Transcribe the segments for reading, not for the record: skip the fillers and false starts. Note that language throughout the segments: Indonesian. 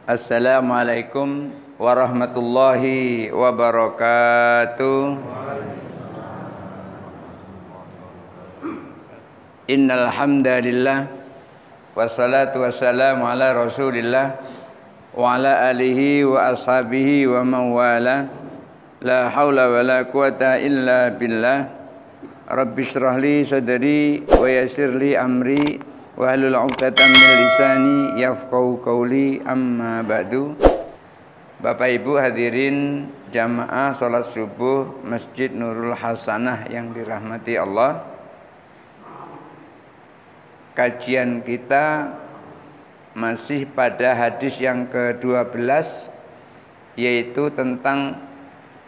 Assalamualaikum warahmatullahi wabarakatuh. Innal hamdalillah wassalatu wassalamu ala Rasulillah wa ala alihi wa ashabihi wa man wala. La haula wala quwata illa billah. Rabbi shrah li sadri wa yassir li amri wahlul 'uqdatam min lisani yafqahu qawli, amma ba'du. Bapak Ibu hadirin jamaah salat subuh Masjid Nurul Hasanah yang dirahmati Allah. Kajian kita masih pada hadis yang ke-12, yaitu tentang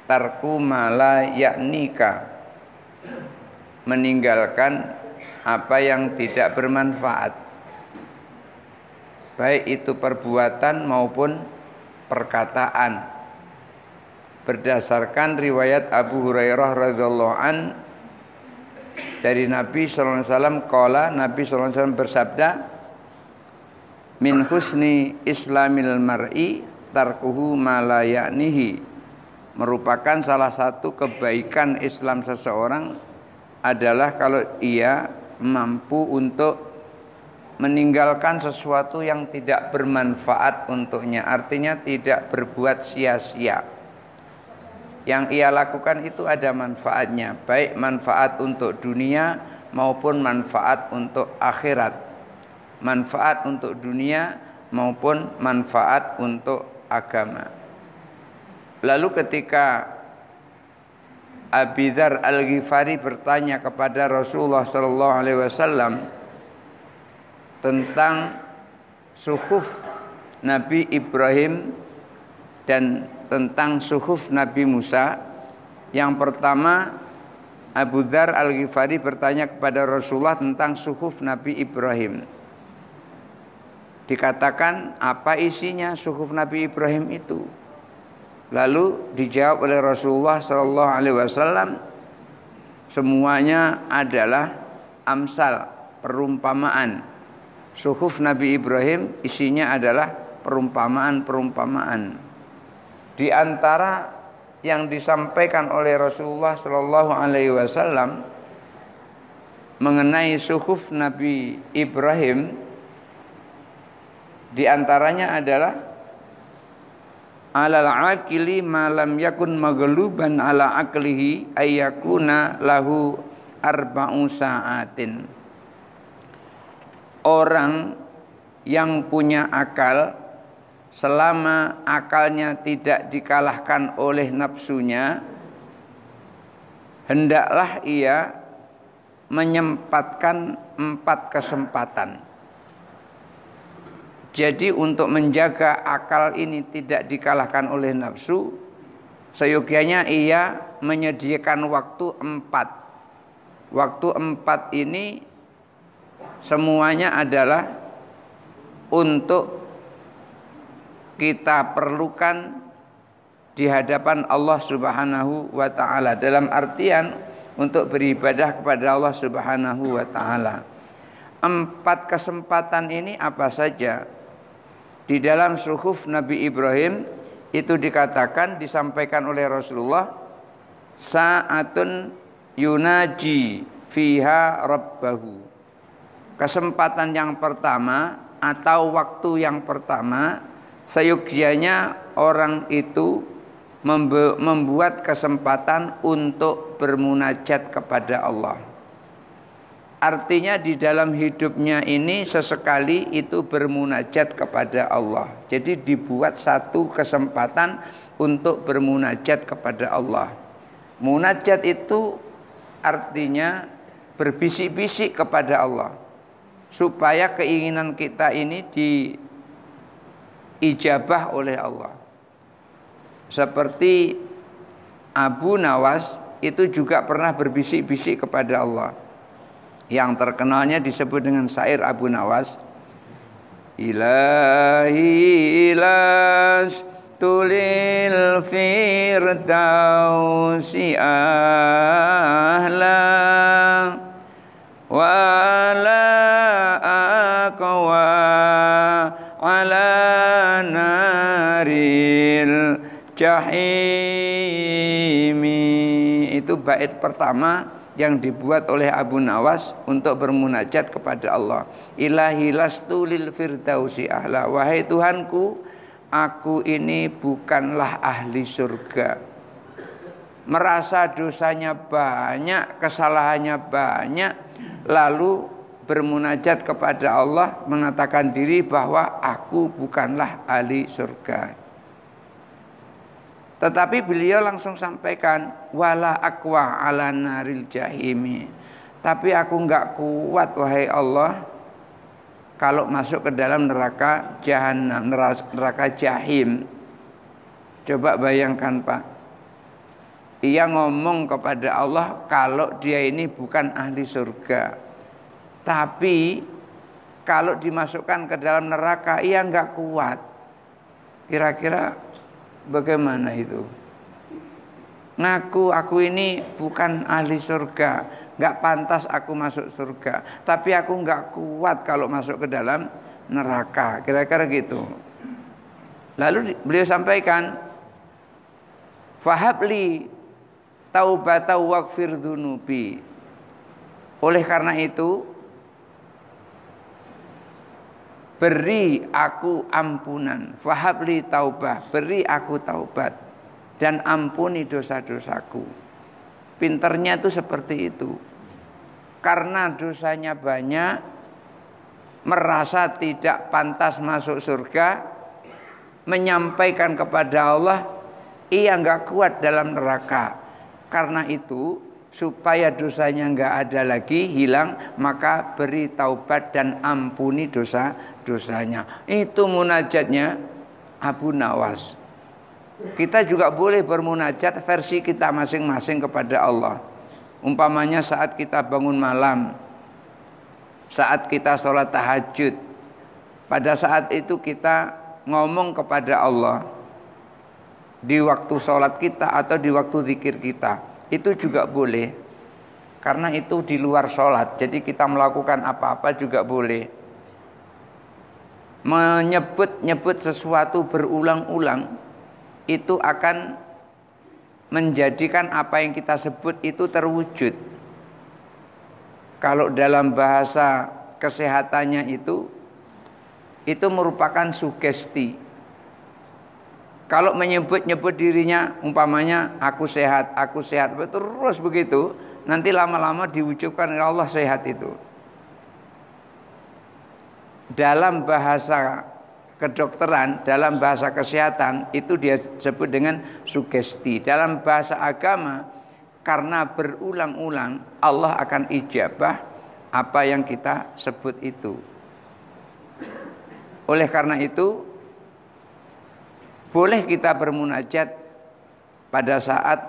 tarku mala yaknika, meninggalkan apa yang tidak bermanfaat, baik itu perbuatan maupun perkataan. Berdasarkan riwayat Abu Hurairah radhiyallahu an dari Nabi sallallahu alaihi wasallam, qala, Nabi sallallahu alaihi wasallam bersabda, min husni islamil mar'i tarkuhu ma la ya'nihi. Merupakan salah satu kebaikan Islam seseorang adalah kalau ia mampu untuk meninggalkan sesuatu yang tidak bermanfaat untuknya. Artinya tidak berbuat sia-sia. Yang ia lakukan itu ada manfaatnya, baik manfaat untuk dunia maupun manfaat untuk akhirat. Manfaat untuk dunia maupun manfaat untuk agama. Lalu ketika Abi Dzar Al-Ghifari bertanya kepada Rasulullah sallallahu alaihi wasallam tentang suhuf Nabi Ibrahim dan tentang suhuf Nabi Musa. Yang pertama, Abu Dzar Al-Ghifari bertanya kepada Rasulullah tentang suhuf Nabi Ibrahim. Dikatakan, apa isinya suhuf Nabi Ibrahim itu? Lalu dijawab oleh Rasulullah sallallahu alaihi wasallam, semuanya adalah amsal, perumpamaan. Suhuf Nabi Ibrahim isinya adalah perumpamaan-perumpamaan. Di antara yang disampaikan oleh Rasulullah sallallahu alaihi wasallam mengenai suhuf Nabi Ibrahim, di antaranya adalah alal aqili ma lam yakun maghluban ala aqlihi ayyakuna lahu arba'u sa'atin. Orang yang punya akal, selama akalnya tidak dikalahkan oleh nafsunya, hendaklah ia menyempatkan 4 kesempatan. Jadi untuk menjaga akal ini tidak dikalahkan oleh nafsu, seyogyanya ia menyediakan waktu 4. Waktu 4 ini semuanya adalah untuk kita perlukan di hadapan Allah Subhanahu wa ta'ala. Dalam artian untuk beribadah kepada Allah Subhanahu wa ta'ala. 4 kesempatan ini apa saja? Di dalam suhuf Nabi Ibrahim itu dikatakan, disampaikan oleh Rasulullah, sa'atun yunaji fiha rabbahu. Kesempatan yang pertama atau waktu yang pertama, seyogyanya orang itu membuat kesempatan untuk bermunajat kepada Allah. Artinya di dalam hidupnya ini sesekali itu bermunajat kepada Allah. Jadi dibuat satu kesempatan untuk bermunajat kepada Allah. Munajat itu artinya berbisik-bisik kepada Allah, supaya keinginan kita ini diijabah oleh Allah. Seperti Abu Nawas itu juga pernah berbisik-bisik kepada Allah. Yang terkenalnya disebut dengan syair Abu Nawas, ilahi las tulil firdausi ahla wa la aqwa ala naril jahimi. Itu bait pertama yang dibuat oleh Abu Nawas untuk bermunajat kepada Allah. Ilahi lastu lil firdausi ahla. Wahai Tuhanku, aku ini bukanlah ahli surga. Merasa dosanya banyak, kesalahannya banyak, lalu bermunajat kepada Allah, mengatakan diri bahwa aku bukanlah ahli surga. Tetapi beliau langsung sampaikan, wala aqwa ala naril jahimi. Tapi aku enggak kuat wahai Allah kalau masuk ke dalam neraka jahanam, neraka jahim. Coba bayangkan Pak, ia ngomong kepada Allah kalau dia ini bukan ahli surga. Tapi kalau dimasukkan ke dalam neraka ia enggak kuat. Kira-kira bagaimana itu? Ngaku aku ini bukan ahli surga, nggak pantas aku masuk surga. Tapi aku nggak kuat kalau masuk ke dalam neraka. Kira-kira gitu. Lalu beliau sampaikan, fahabli taubata waghfir dzunubi. Oleh karena itu, beri aku ampunan, fahabli taubah, beri aku taubat dan ampuni dosa-dosaku. Pinternya itu seperti itu. Karena dosanya banyak, merasa tidak pantas masuk surga, menyampaikan kepada Allah, ia enggak kuat dalam neraka. Karena itu, supaya dosanya enggak ada lagi, hilang, maka beri taubat dan ampuni dosanya. Itu munajatnya Abu Nawas. Kita juga boleh bermunajat versi kita masing-masing kepada Allah. Umpamanya saat kita bangun malam, saat kita sholat tahajud, pada saat itu kita ngomong kepada Allah di waktu sholat kita atau di waktu zikir kita. Itu juga boleh, karena itu di luar sholat. Jadi kita melakukan apa-apa juga boleh. Menyebut-nyebut sesuatu berulang-ulang itu akan menjadikan apa yang kita sebut itu terwujud. Kalau dalam bahasa kesehatannya itu merupakan sugesti. Kalau menyebut-nyebut dirinya, umpamanya aku sehat, terus begitu, nanti lama-lama diwujudkan oleh Allah sehat itu. Dalam bahasa kedokteran, dalam bahasa kesehatan, itu dia sebut dengan sugesti. Dalam bahasa agama, karena berulang-ulang, Allah akan ijabah apa yang kita sebut itu. Oleh karena itu, boleh kita bermunajat pada saat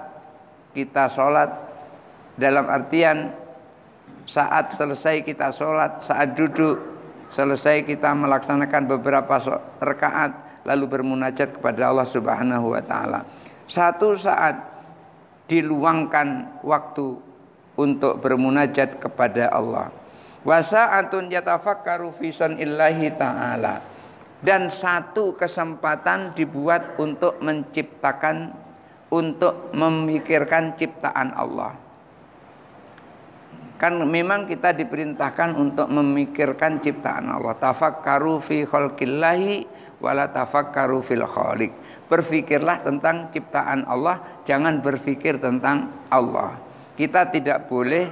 kita sholat, dalam artian saat selesai kita sholat, saat duduk, selesai kita melaksanakan beberapa rakaat, lalu bermunajat kepada Allah Subhanahu wa ta'ala. Satu saat diluangkan waktu untuk bermunajat kepada Allah. Wa sa'atun yatafakkaru fi sanillahi ta'ala. Dan satu kesempatan dibuat untuk menciptakan, untuk memikirkan ciptaan Allah. Kan memang kita diperintahkan untuk memikirkan ciptaan Allah. Tafakkaru fi khalqillahi wala tafakkaru fil khaliq. Berfikirlah tentang ciptaan Allah, jangan berfikir tentang Allah. Kita tidak boleh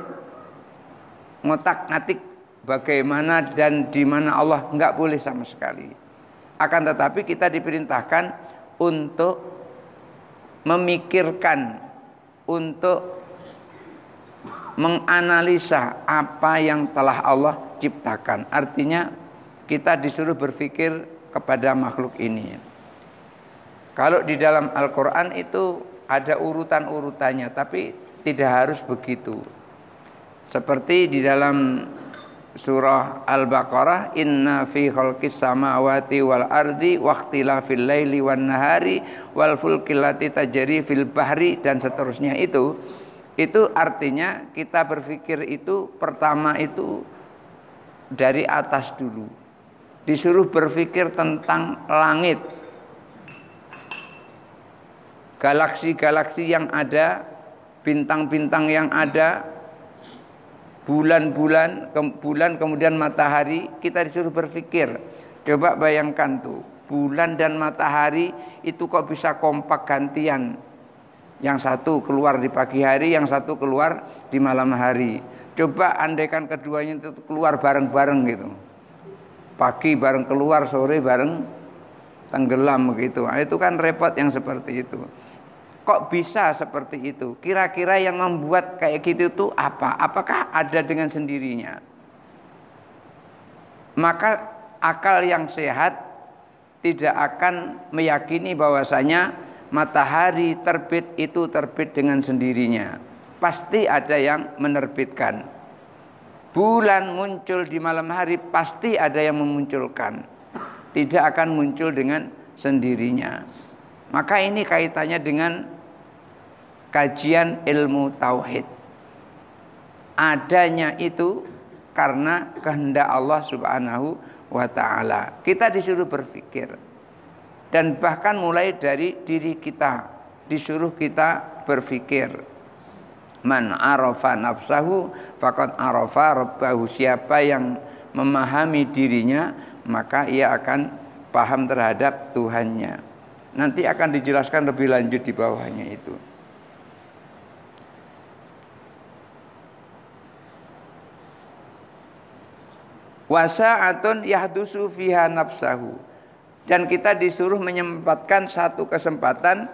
ngotak-ngatik bagaimana dan di mana Allah, enggak boleh sama sekali. Akan tetapi kita diperintahkan untuk memikirkan, untuk menganalisa apa yang telah Allah ciptakan. Artinya kita disuruh berpikir kepada makhluk ini. Kalau di dalam Al-Quran itu ada urutan-urutannya, tapi tidak harus begitu. Seperti di dalam surah Al-Baqarah, inna fi khalqis samawati wal ardi waqtilafil laili wan nahari wal fulki lati tajri fil bahri, dan seterusnya. Itu artinya kita berpikir itu pertama itu dari atas dulu. Disuruh berpikir tentang langit. galaksi-galaksi yang ada, bintang-bintang yang ada, bulan kemudian matahari, kita disuruh berpikir. Coba bayangkan tuh, bulan dan matahari itu kok bisa kompak gantian. Yang satu keluar di pagi hari, yang satu keluar di malam hari. Coba andaikan keduanya itu keluar bareng-bareng gitu. Pagi bareng keluar, sore bareng tenggelam begitu. Nah, itu kan repot yang seperti itu. Kok bisa seperti itu? Kira-kira yang membuat kayak gitu itu apa? Apakah ada dengan sendirinya? Maka akal yang sehat tidak akan meyakini bahwasanya matahari terbit itu terbit dengan sendirinya. Pasti ada yang menerbitkan. Bulan muncul di malam hari, pasti ada yang memunculkan. Tidak akan muncul dengan sendirinya. Maka ini kaitannya dengan kajian ilmu tauhid. Adanya itu karena kehendak Allah Subhanahu wa ta'ala. Kita disuruh berpikir. Dan bahkan mulai dari diri kita, disuruh kita berpikir. Man arafa nafsahu faqad arafa rabbahu. Siapa yang memahami dirinya, maka ia akan paham terhadap Tuhannya. Nanti akan dijelaskan lebih lanjut di bawahnya itu. Wasa'atun yahdusu fiha nafsahu. Dan kita disuruh menyempatkan satu kesempatan,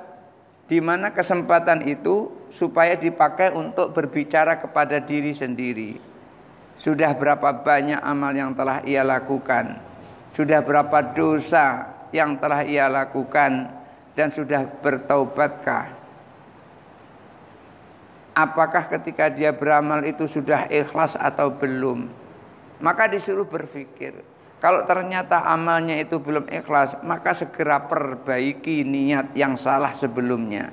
di mana kesempatan itu supaya dipakai untuk berbicara kepada diri sendiri. Sudah berapa banyak amal yang telah ia lakukan, sudah berapa dosa yang telah ia lakukan, dan sudah bertaubatkah? Apakah ketika dia beramal itu sudah ikhlas atau belum? Maka disuruh berpikir. Kalau ternyata amalnya itu belum ikhlas, maka segera perbaiki niat yang salah sebelumnya.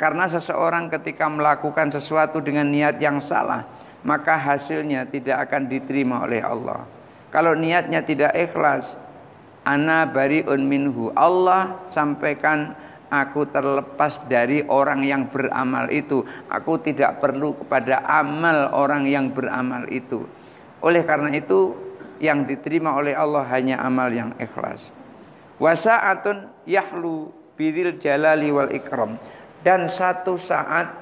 Karena seseorang ketika melakukan sesuatu dengan niat yang salah, maka hasilnya tidak akan diterima oleh Allah. Kalau niatnya tidak ikhlas, ana bariun minhu, Allah sampaikan, aku terlepas dari orang yang beramal itu. Aku tidak perlu kepada amal orang yang beramal itu. Oleh karena itu, yang diterima oleh Allah hanya amal yang ikhlas. Wasa'atun yahlu bidil jalali wal ikram. Dan satu saat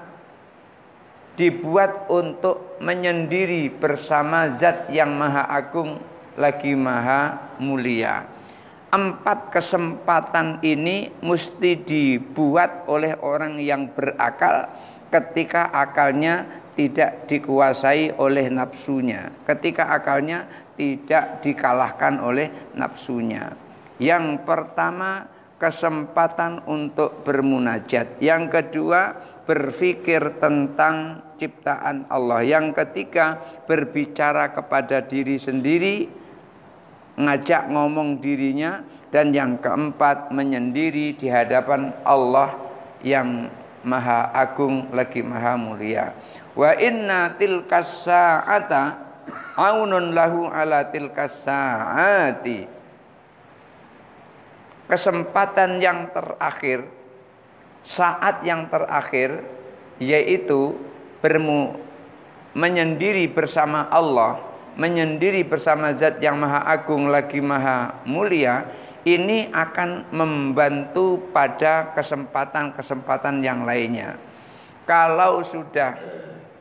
dibuat untuk menyendiri bersama zat yang maha agung lagi maha mulia. 4 kesempatan ini mesti dibuat oleh orang yang berakal ketika akalnya tidak dikuasai oleh nafsunya, ketika akalnya tidak dikalahkan oleh nafsunya. Yang pertama, kesempatan untuk bermunajat. Yang kedua, berpikir tentang ciptaan Allah. Yang ketiga, berbicara kepada diri sendiri, ngajak ngomong dirinya. Dan yang keempat, menyendiri di hadapan Allah yang maha agung lagi maha mulia. Wa inna tilkas sa'ata aunun lahu ala tilkas sa'ati. Kesempatan yang terakhir, saat yang terakhir, yaitu menyendiri bersama Allah, menyendiri bersama zat yang maha agung lagi maha mulia. Ini akan membantu pada kesempatan-kesempatan yang lainnya. Kalau sudah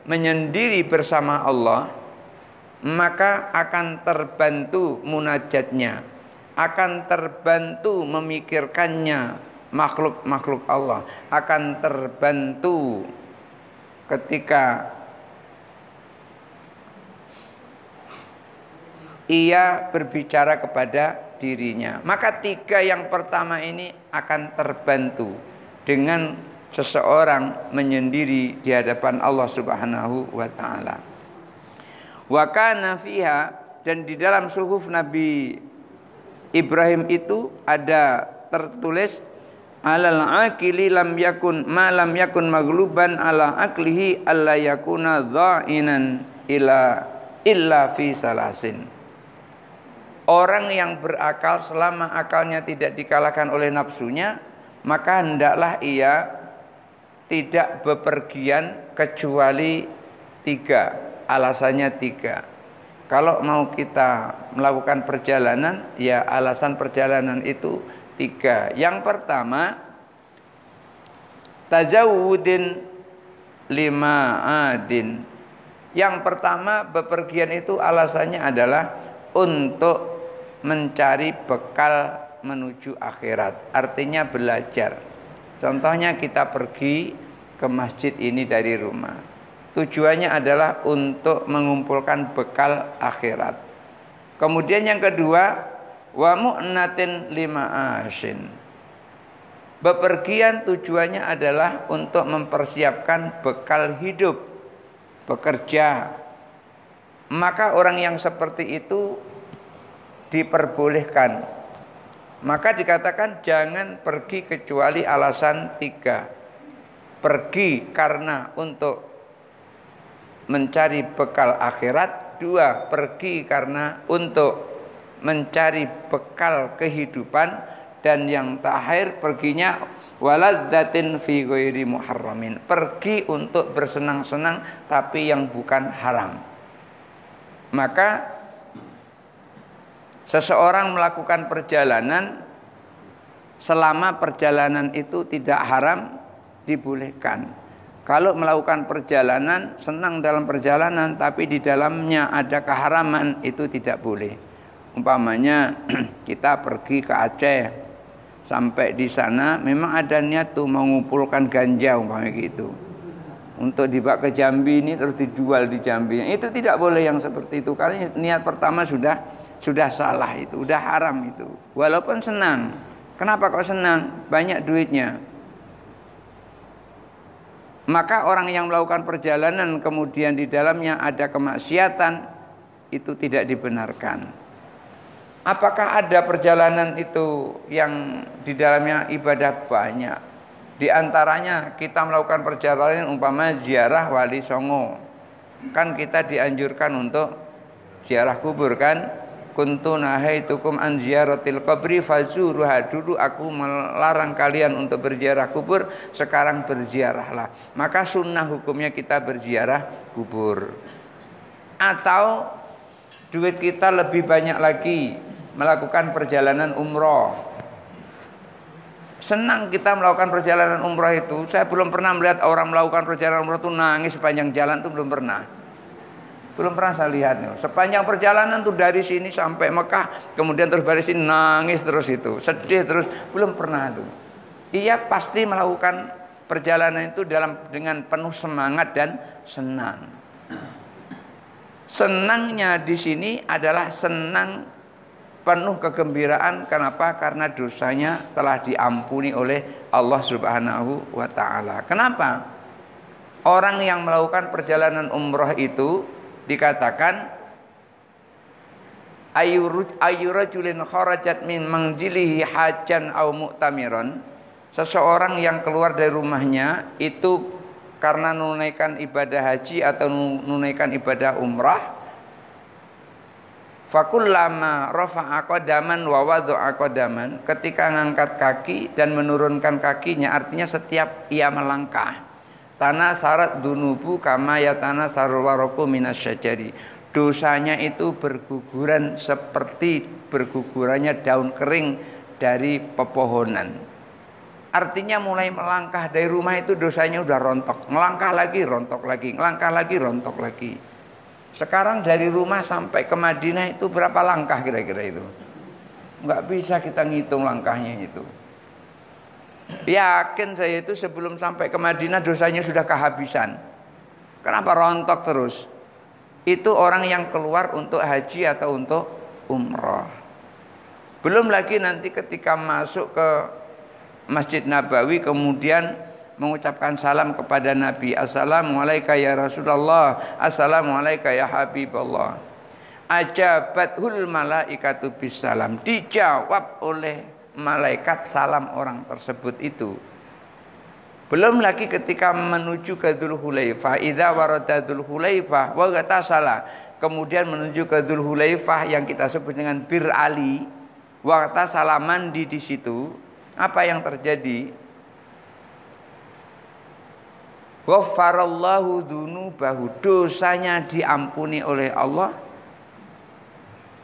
menyendiri bersama Allah, maka akan terbantu munajatnya, akan terbantu memikirkannya makhluk-makhluk Allah, akan terbantu ketika ia berbicara kepada dirinya. Maka 3 yang pertama ini akan terbantu dengan seseorang menyendiri di hadapan Allah Subhanahu wa ta'ala. Wa kana fiha, dan di dalam suhuf Nabi Ibrahim itu ada tertulis alal aqili lam yakun ma lam yakun maghluban ala aqlihi alla yakuna dha'inan illa fi salasin. Orang yang berakal selama akalnya tidak dikalahkan oleh nafsunya, maka hendaklah ia tidak bepergian kecuali 3. Alasannya 3. Kalau mau kita melakukan perjalanan, ya alasan perjalanan itu 3. Yang pertama, tazawudin lima'adin. Yang pertama, bepergian itu alasannya adalah untuk mencari bekal menuju akhirat. Artinya belajar. Contohnya kita pergi ke masjid ini dari rumah. Tujuannya adalah untuk mengumpulkan bekal akhirat. Kemudian yang kedua, wa mu'natin lima'ashin. Bepergian tujuannya adalah untuk mempersiapkan bekal hidup, bekerja. Maka orang yang seperti itu diperbolehkan. Maka dikatakan jangan pergi kecuali alasan 3. Pergi karena untuk mencari bekal akhirat. 2. Pergi karena untuk mencari bekal kehidupan. Dan yang terakhir, perginya waladzatin fi ghairi muharramin. Pergi untuk bersenang-senang tapi yang bukan haram. Maka seseorang melakukan perjalanan selama perjalanan itu tidak haram, dibolehkan. Kalau melakukan perjalanan, senang dalam perjalanan tapi di dalamnya ada keharaman, itu tidak boleh. Umpamanya kita pergi ke Aceh, sampai di sana memang ada niat tuh mengumpulkan ganja umpamanya gitu. Untuk dibawa ke Jambi ini terus dijual di Jambi. Itu tidak boleh yang seperti itu. Karena niat pertama sudah salah itu, sudah haram itu. Walaupun senang. Kenapa kok senang? Banyak duitnya. Maka orang yang melakukan perjalanan kemudian di dalamnya ada kemaksiatan, itu tidak dibenarkan. Apakah ada perjalanan itu yang di dalamnya ibadah banyak? Di antaranya kita melakukan perjalanan umpama ziarah Wali Songo. Kan kita dianjurkan untuk ziarah kubur kan? Kuntu nahaitukum an ziyaratil qabri fazuruha. Dulu aku melarang kalian untuk berziarah kubur, sekarang berziarahlah. Maka sunnah hukumnya kita berziarah kubur. Atau duit kita lebih banyak lagi, melakukan perjalanan umroh. Senang kita melakukan perjalanan umroh itu. Saya belum pernah melihat orang melakukan perjalanan umroh itu nangis sepanjang jalan, itu belum pernah. Belum pernah saya lihat. Sepanjang perjalanan tuh dari sini sampai Mekah, kemudian terus balik sini nangis terus itu, sedih terus, belum pernah tuh. Ia pasti melakukan perjalanan itu dengan penuh semangat dan senang. Senangnya di sini adalah senang penuh kegembiraan. Kenapa? Karena dosanya telah diampuni oleh Allah Subhanahu wa taala. Kenapa? Orang yang melakukan perjalanan umroh itu dikatakan ayyurajulin kharajat min manzilihi hajan au mu'tamiron. Seseorang yang keluar dari rumahnya itu karena menunaikan ibadah haji atau menunaikan ibadah umrah, fakullama rafa'a qadaman wa wada'a qadaman, ketika ngangkat kaki dan menurunkan kakinya, artinya setiap ia melangkah, tanah syarat dunubu kama ya tanah sarwaroku minasyajari, dosanya itu berguguran seperti bergugurannya daun kering dari pepohonan. Artinya mulai melangkah dari rumah itu dosanya udah rontok, melangkah lagi rontok lagi, melangkah lagi rontok lagi. Sekarang dari rumah sampai ke Madinah itu berapa langkah kira-kira itu? Nggak bisa kita ngitung langkahnya itu. Yakin saya itu sebelum sampai ke Madinah dosanya sudah kehabisan. Kenapa rontok terus? Itu orang yang keluar untuk haji atau untuk umrah. Belum lagi nanti ketika masuk ke Masjid Nabawi kemudian mengucapkan salam kepada Nabi. Assalamualaikum ya Rasulullah, assalamualaikum ya Habiballah. Ajabathul malaikatu bisalam, dijawab oleh malaikat salam orang tersebut itu. Belum lagi ketika menuju ke Dzulhulaifah, idza warada Dzulhulaifah wa ghatasala, kemudian menuju ke Dzulhulaifah yang kita sebut dengan Bir Ali, wa ghatasala mandi di situ. Apa yang terjadi? Ghaffarallahu dzunubahu, dosanya diampuni oleh Allah,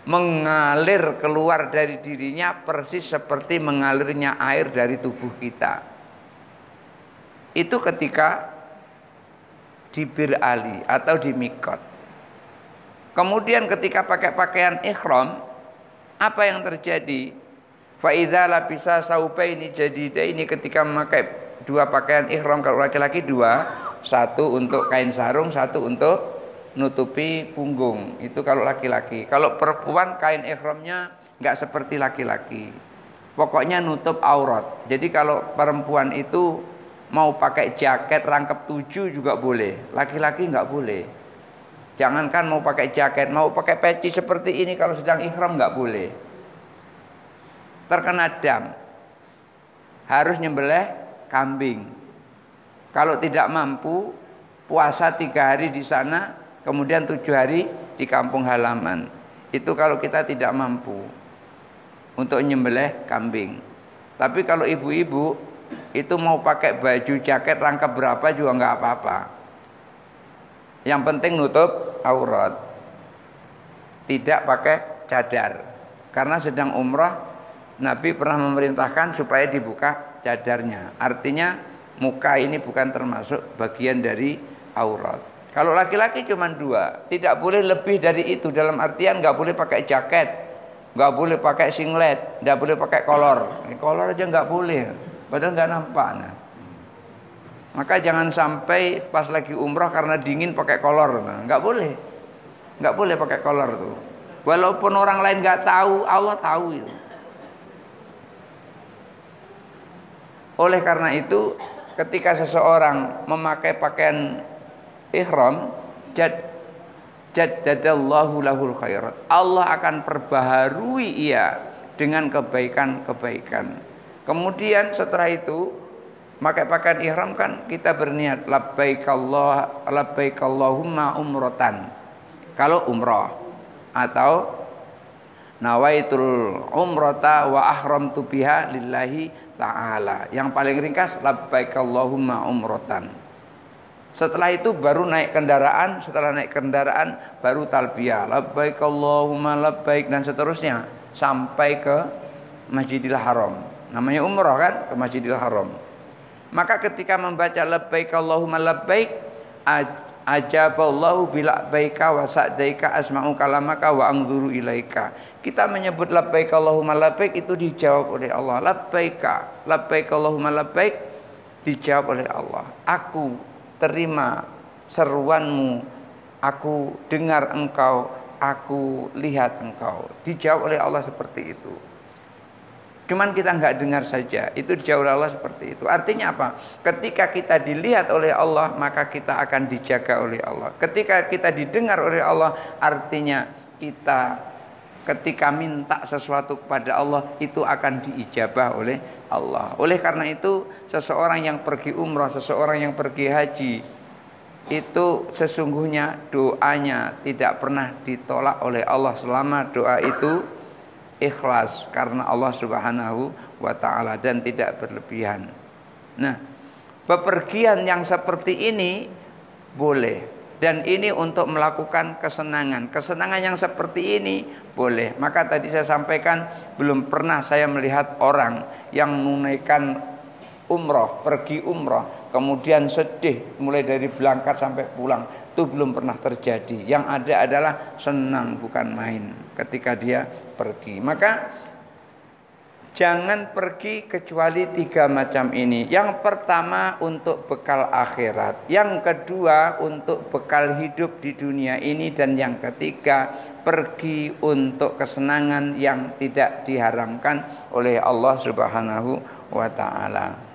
mengalir keluar dari dirinya persis seperti mengalirnya air dari tubuh kita. Itu ketika di Bir Ali atau di Mikot. Kemudian ketika pakai pakaian ihram, apa yang terjadi? Fa idza labisa saubaini jadidaini, ketika memakai dua pakaian ihram, kalau laki-laki dua, satu untuk kain sarung, satu untuk nutupi punggung. Itu kalau laki-laki. Kalau perempuan kain ihramnya enggak seperti laki-laki. Pokoknya nutup aurat. Jadi kalau perempuan itu mau pakai jaket rangkap 7 juga boleh. Laki-laki enggak boleh. Jangankan mau pakai jaket, mau pakai peci seperti ini kalau sedang ihram enggak boleh. Terkena dam. Harus nyembelih kambing. Kalau tidak mampu, puasa 3 hari di sana, kemudian 7 hari di kampung halaman. Itu kalau kita tidak mampu untuk nyembelih kambing. Tapi kalau ibu-ibu itu mau pakai baju jaket rangkap berapa juga nggak apa-apa. Yang penting nutup aurat. Tidak pakai cadar. Karena sedang umrah, Nabi pernah memerintahkan supaya dibuka cadarnya. Artinya muka ini bukan termasuk bagian dari aurat. Kalau laki-laki cuma 2, tidak boleh lebih dari itu. Dalam artian nggak boleh pakai jaket, nggak boleh pakai singlet, nggak boleh pakai kolor. Kolor aja nggak boleh, padahal nggak nampak. Nah, maka jangan sampai pas lagi umrah karena dingin pakai kolor. Nah, nggak boleh pakai kolor tuh. Walaupun orang lain nggak tahu, Allah tahu itu. Oleh karena itu, ketika seseorang memakai pakaian ihram, jaddadallahu lahul khairat, Allah akan perbaharui ia dengan kebaikan-kebaikan. Kemudian setelah itu pakai pakaian ihram kan kita berniat labbaik Allahumma umratan kalau umrah, atau nawaitul umrata wa ahramtu biha lillahi ta'ala. Yang paling ringkas labbaik Allahumma umratan. Setelah itu baru naik kendaraan, setelah naik kendaraan baru talbiyah labbaik Allahumma labbaik dan seterusnya sampai ke Masjidil Haram. Namanya umrah kan, ke Masjidil Haram. Maka ketika membaca labbaik Allahumma labbaik, ajaballahu bilabbaika wa sa'daika asma'u kalamaka wa anzuru ilaika. Kita menyebut labbaik Allahumma labbaik, itu dijawab oleh Allah. Labbaika, labbaik Allahumma labbaik, dijawab oleh Allah. Aku terima seruanmu, aku dengar engkau, aku lihat engkau. Dijawab oleh Allah seperti itu. Cuman kita nggak dengar saja, itu dijawab oleh Allah seperti itu. Artinya apa? Ketika kita dilihat oleh Allah, maka kita akan dijaga oleh Allah. Ketika kita didengar oleh Allah, artinya kita ketika minta sesuatu kepada Allah, itu akan diijabah oleh Allah. Oleh karena itu, seseorang yang pergi umrah, seseorang yang pergi haji, itu sesungguhnya doanya tidak pernah ditolak oleh Allah selama doa itu ikhlas karena Allah Subhanahu wa ta'ala dan tidak berlebihan. Nah, bepergian yang seperti ini boleh, dan ini untuk melakukan kesenangan. Kesenangan yang seperti ini boleh. Maka tadi saya sampaikan, belum pernah saya melihat orang yang menunaikan umroh, pergi umroh, kemudian sedih mulai dari berangkat sampai pulang. Itu belum pernah terjadi. Yang ada adalah senang, bukan main ketika dia pergi. Maka jangan pergi kecuali 3 macam ini. Yang pertama untuk bekal akhirat, yang kedua untuk bekal hidup di dunia ini, dan yang ketiga pergi untuk kesenangan yang tidak diharamkan oleh Allah Subhanahu wa ta'ala.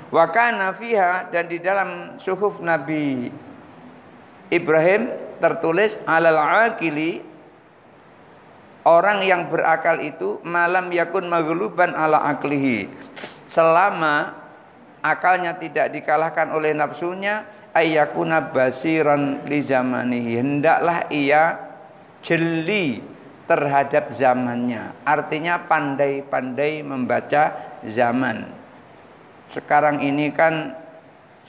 Wa kana fiha, dan di dalam suhuf Nabi Ibrahim tertulis alal aqili, orang yang berakal itu malam yakun maghluban ala aklihi, selama akalnya tidak dikalahkan oleh nafsunya, ayyakuna basiran li zamanihi, hendaklah ia jeli terhadap zamannya. Artinya pandai-pandai membaca zaman. Sekarang ini kan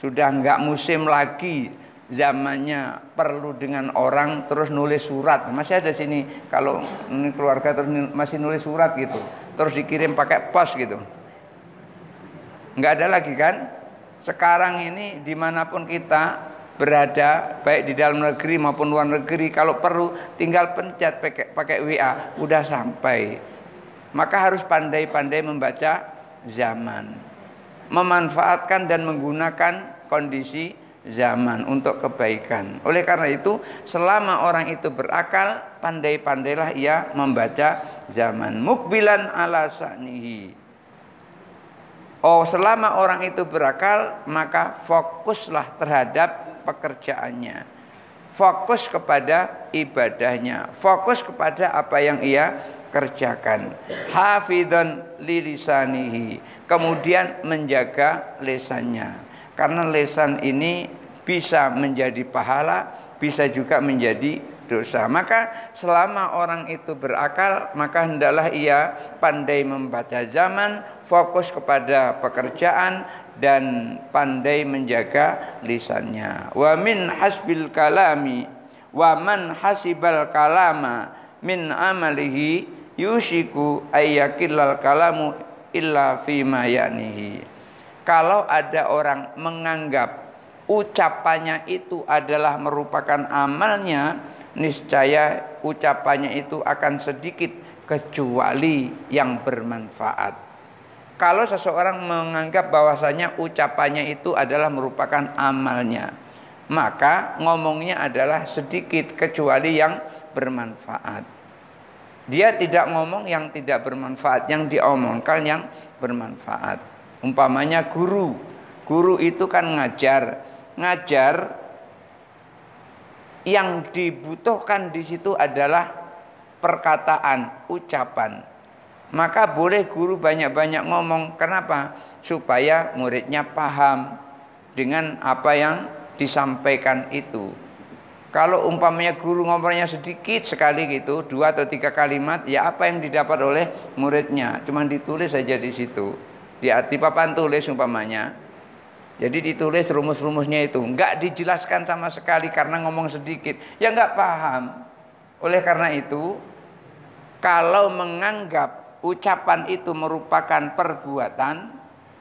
sudah nggak musim lagi, zamannya perlu dengan orang terus nulis surat. Masih ada sini kalau keluarga terus masih nulis surat gitu, terus dikirim pakai pos gitu. Nggak ada lagi kan? Sekarang ini dimanapun kita berada, baik di dalam negeri maupun luar negeri, kalau perlu tinggal pencet pakai WA, udah sampai. Maka harus pandai-pandai membaca zaman, memanfaatkan dan menggunakan kondisi zaman untuk kebaikan. Oleh karena itu, selama orang itu berakal, pandai-pandailah ia membaca zaman. Mukbilan ala sa'nihi. Oh, selama orang itu berakal, maka fokuslah terhadap pekerjaannya. Fokus kepada ibadahnya, fokus kepada apa yang ia kerjakan. Hafidhan lilisanihi, kemudian menjaga lesannya, karena lesan ini bisa menjadi pahala, bisa juga menjadi dosa. Maka selama orang itu berakal, maka hendaklah ia pandai membaca zaman, fokus kepada pekerjaan, dan pandai menjaga lisannya. Wa min hasbil kalami wa man hasibal kalama min amalihi yushiku ayyakillal kalamu illa fima ya'nihi. Kalau ada orang menganggap ucapannya itu adalah merupakan amalnya, niscaya ucapannya itu akan sedikit kecuali yang bermanfaat. Kalau seseorang menganggap bahwasanya ucapannya itu adalah merupakan amalnya, maka ngomongnya adalah sedikit kecuali yang bermanfaat. Dia tidak ngomong yang tidak bermanfaat, yang diomongkan yang bermanfaat. Umpamanya guru itu kan ngajar yang dibutuhkan di situ adalah perkataan, ucapan. Maka boleh guru banyak-banyak ngomong. Kenapa? Supaya muridnya paham dengan apa yang disampaikan itu. Kalau umpamanya guru ngomongnya sedikit sekali gitu, 2 atau 3 kalimat, ya apa yang didapat oleh muridnya? Cuman ditulis saja di situ, di papan tulis umpamanya. Jadi ditulis rumus-rumusnya itu, enggak dijelaskan sama sekali karena ngomong sedikit, ya enggak paham. Oleh karena itu, kalau menganggap ucapan itu merupakan perbuatan,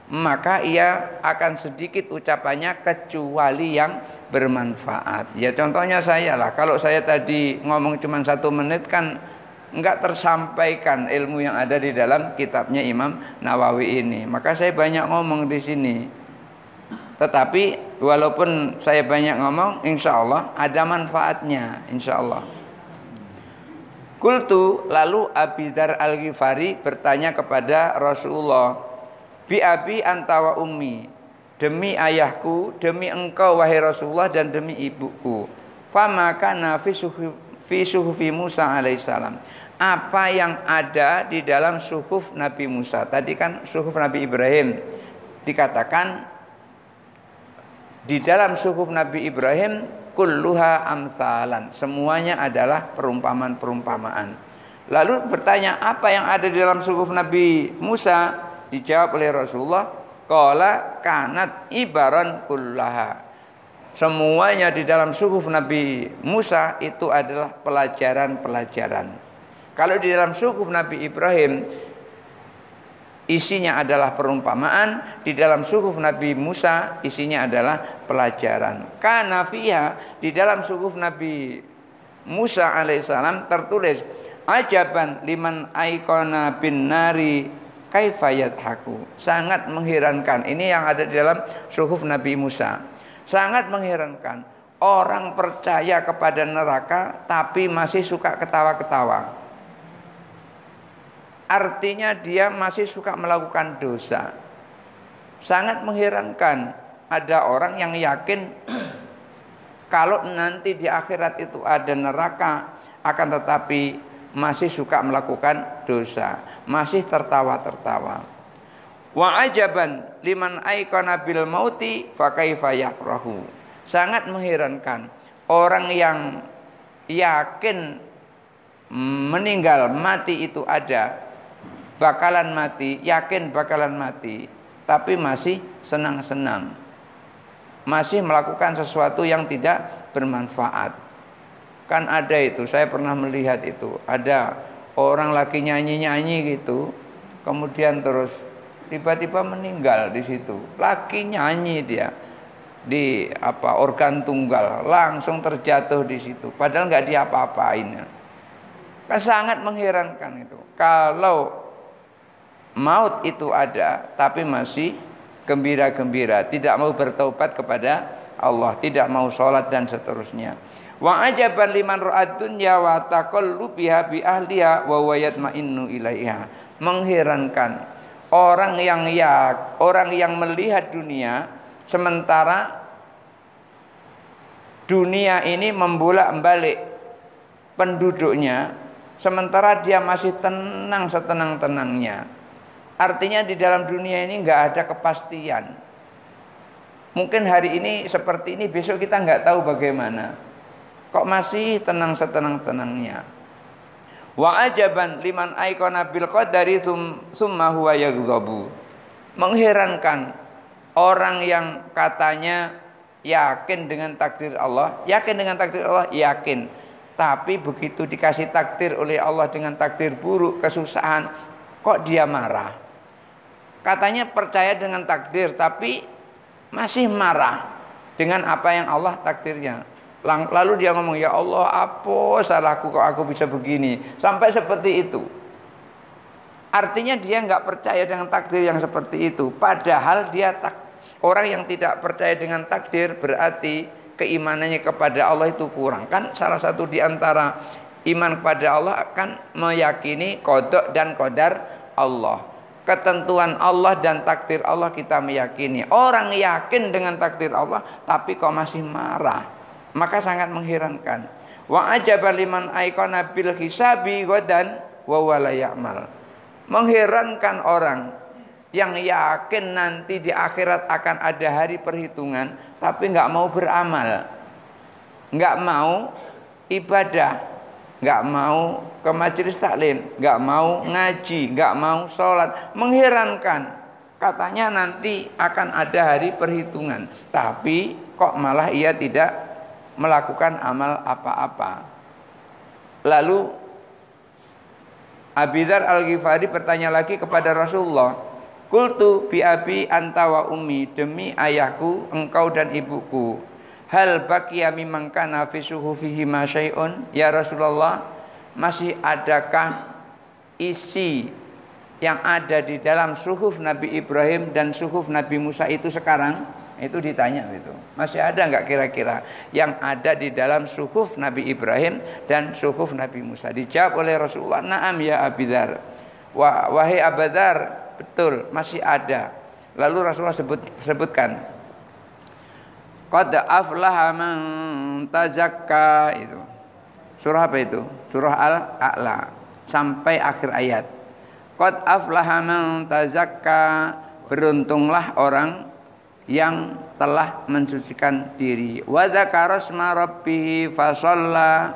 maka ia akan sedikit ucapannya kecuali yang bermanfaat. Ya contohnya saya lah, kalau saya tadi ngomong cuma 1 menit kan enggak tersampaikan ilmu yang ada di dalam kitabnya Imam Nawawi ini. Maka saya banyak ngomong di sini. Tetapi walaupun saya banyak ngomong, insya Allah ada manfaatnya, insya Allah. Qultu, lalu Abi Dzar Al-Ghifari bertanya kepada Rasulullah, bi abi anta wa ummi, demi ayahku, demi engkau wahai Rasulullah, dan demi ibuku. Fama kana fi suhufi Musa alaihissalam, apa yang ada di dalam suhuf Nabi Musa. Tadi kan suhuf Nabi Ibrahim, dikatakan di dalam suhuf Nabi Ibrahim kulluha amsalan, semuanya adalah perumpamaan-perumpamaan. Lalu bertanya, apa yang ada di dalam suhuf Nabi Musa? Dijawab oleh Rasulullah, qala kanat ibaran kullaha, semuanya di dalam suhuf Nabi Musa itu adalah pelajaran-pelajaran. Kalau di dalam suhuf Nabi Ibrahim isinya adalah perumpamaan, di dalam suhuf Nabi Musa isinya adalah pelajaran. Kana fiha, di dalam suhuf Nabi Musa alaihissalam tertulis, ajaban liman aikona bin nari kaifayat haku, sangat mengherankan. Ini yang ada di dalam suhuf Nabi Musa. Sangat mengherankan, orang percaya kepada neraka tapi masih suka ketawa-ketawa. Artinya dia masih suka melakukan dosa. Sangat mengherankan, ada orang yang yakin kalau nanti di akhirat itu ada neraka, akan tetapi masih suka melakukan dosa, masih tertawa-tertawa. Wa ajaban liman aikana bil mauti fa kaifa yafrahu, sangat mengherankan orang yang yakin meninggal, mati itu ada, bakalan mati, yakin bakalan mati, tapi masih senang-senang, masih melakukan sesuatu yang tidak bermanfaat. Kan ada itu, saya pernah melihat itu, ada orang lagi nyanyi-nyanyi gitu, kemudian terus tiba-tiba meninggal di situ. Lagi nyanyi dia di organ tunggal, langsung terjatuh di situ. Padahal nggak diapa-apain. Kan sangat mengherankan itu. Kalau maut itu ada, tapi masih gembira-gembira, tidak mau bertaubat kepada Allah, tidak mau sholat dan seterusnya. Wa ajaban liman ra'ad dunya wa taqallubiha bi ahliha wa yatma'innu ilaiha. Mengherankan orang yang melihat dunia, sementara dunia ini membolak-balik penduduknya, sementara dia masih tenang setenang-tenangnya. Artinya di dalam dunia ini nggak ada kepastian. Mungkin hari ini seperti ini, besok kita nggak tahu bagaimana. Kok masih tenang setenang-tenangnya. Wa ajaban liman aikona bil qadari tsumma huwa yaghdabu. Mengherankan orang yang katanya yakin dengan takdir Allah, yakin. Tapi begitu dikasih takdir oleh Allah dengan takdir buruk, kesusahan, kok dia marah. Katanya percaya dengan takdir, tapi masih marah dengan apa yang Allah takdirnya. Lalu dia ngomong, ya Allah, apa salahku kok aku bisa begini. Sampai seperti itu. Artinya dia nggak percaya dengan takdir yang seperti itu. Padahal dia orang yang tidak percaya dengan takdir berarti keimanannya kepada Allah itu kurang. Kan salah satu di antara iman kepada Allah akan meyakini qada dan qadar Allah. Ketentuan Allah dan takdir Allah kita meyakini. Orang yakin dengan takdir Allah tapi kok masih marah, maka sangat mengherankan. Wa ajaba liman aikana bil hisabi ghadan wa wala ya'mal. Mengherankan orang yang yakin nanti di akhirat akan ada hari perhitungan tapi nggak mau beramal, nggak mau ibadah, nggak mau ke majelis taklim, nggak mau ngaji, nggak mau sholat. Mengherankan, katanya nanti akan ada hari perhitungan, tapi kok malah ia tidak melakukan amal apa-apa. Lalu Abi Dzar Al-Ghifari bertanya lagi kepada Rasulullah, qultu bi abi anta wa ummi, demi ayahku, engkau dan ibuku, hal baqiya mimman kana fi suhufihi ma syai'un, ya Rasulullah, masih adakah isi yang ada di dalam suhuf Nabi Ibrahim dan suhuf Nabi Musa itu sekarang? Itu ditanya itu. Masih ada enggak kira-kira yang ada di dalam suhuf Nabi Ibrahim dan suhuf Nabi Musa? Dijawab oleh Rasulullah, "Na'am ya Abi Dzar." Wahai Abu Dzar, betul, masih ada. Lalu Rasulullah sebutkan, qad aflaha man tazakka, itu. Surah apa itu? Surah Al-A'la sampai akhir ayat. Qad aflaha man tazakka, beruntunglah orang yang telah mensucikan diri. Wa dzakara asma rabbih fasalla,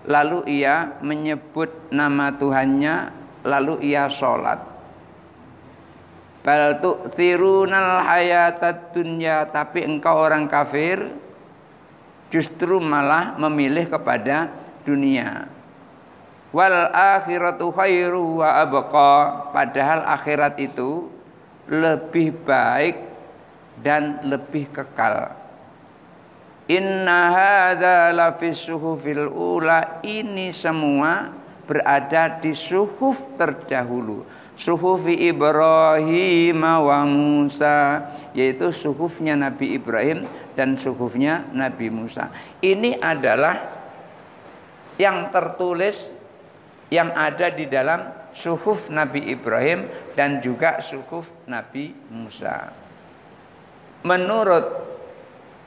lalu ia menyebut nama Tuhannya, lalu ia sholat. Bal tu'thirunal hayatad dunya, tapi engkau orang kafir justru malah memilih kepada dunia. Wal akhiratu khairu wa abqa, padahal akhirat itu lebih baik dan lebih kekal. Inna hadza la fis suhufil ula, ini semua berada di suhuf terdahulu, suhufi Ibrahim wa Musa, yaitu suhufnya Nabi Ibrahim dan suhufnya Nabi Musa. Ini adalah yang tertulis yang ada di dalam suhuf Nabi Ibrahim dan juga suhuf Nabi Musa. Menurut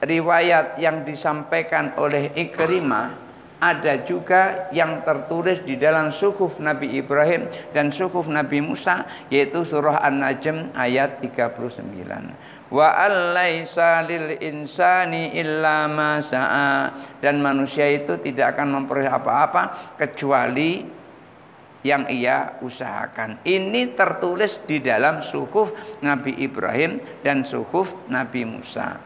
riwayat yang disampaikan oleh Ikrimah, ada juga yang tertulis di dalam suhuf Nabi Ibrahim dan suhuf Nabi Musa, yaitu surah An-Najm ayat 39. Wa allaisa lil insani illa ma sa'a, dan manusia itu tidak akan memperoleh apa-apa kecuali yang ia usahakan. Ini tertulis di dalam suhuf Nabi Ibrahim dan suhuf Nabi Musa.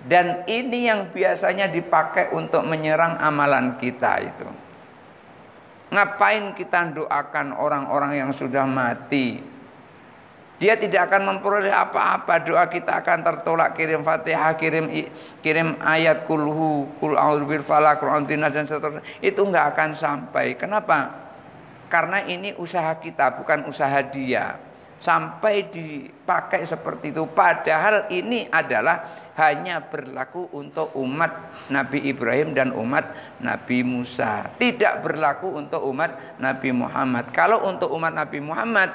Dan ini yang biasanya dipakai untuk menyerang amalan kita itu. Ngapain kita doakan orang-orang yang sudah mati? Dia tidak akan memperoleh apa-apa. Doa kita akan tertolak. Kirim Fatihah, kirim ayat kulhu, kul a'udzu bil falaq, Qur'an tinas dan seterusnya. Itu enggak akan sampai. Kenapa? Karena ini usaha kita, bukan usaha dia. Sampai dipakai seperti itu. Padahal ini adalah hanya berlaku untuk umat Nabi Ibrahim dan umat Nabi Musa. Tidak berlaku untuk umat Nabi Muhammad. Kalau untuk umat Nabi Muhammad,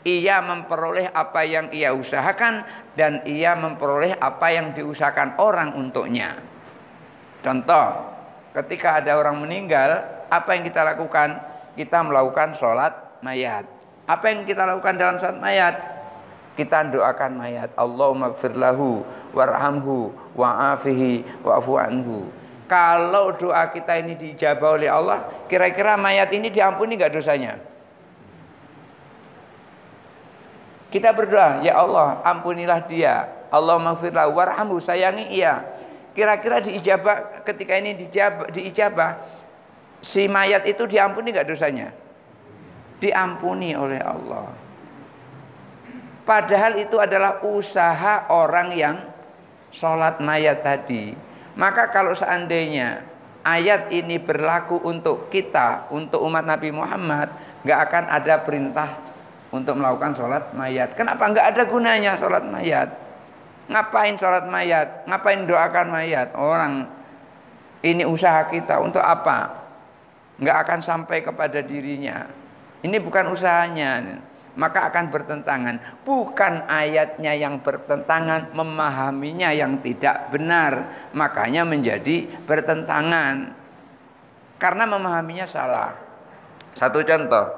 ia memperoleh apa yang ia usahakan dan ia memperoleh apa yang diusahakan orang untuknya. Contoh, ketika ada orang meninggal, apa yang kita lakukan? Kita melakukan sholat mayat. Apa yang kita lakukan dalam sholat mayat? Kita doakan mayat. Allahumma gfir lahu warhamhu wa'afihi wa'fu anhu. Kalau doa kita ini dijabah oleh Allah, kira-kira mayat ini diampuni nggak dosanya? Kita berdoa, ya Allah, ampunilah dia. Allahumma gfir lahu warhamhu, sayangi ia. Kira-kira diijabah, ketika ini diijabah, si mayat itu diampuni nggak dosanya? Diampuni oleh Allah. Padahal itu adalah usaha orang yang sholat mayat tadi. Maka kalau seandainya ayat ini berlaku untuk kita, untuk umat Nabi Muhammad, nggak akan ada perintah untuk melakukan sholat mayat. Kenapa? Nggak ada gunanya sholat mayat. Ngapain sholat mayat? Ngapain doakan mayat? Orang ini usaha kita untuk apa? Nggak akan sampai kepada dirinya. Ini bukan usahanya, maka akan bertentangan. Bukan ayatnya yang bertentangan, memahaminya yang tidak benar, makanya menjadi bertentangan. Karena memahaminya salah. Satu contoh,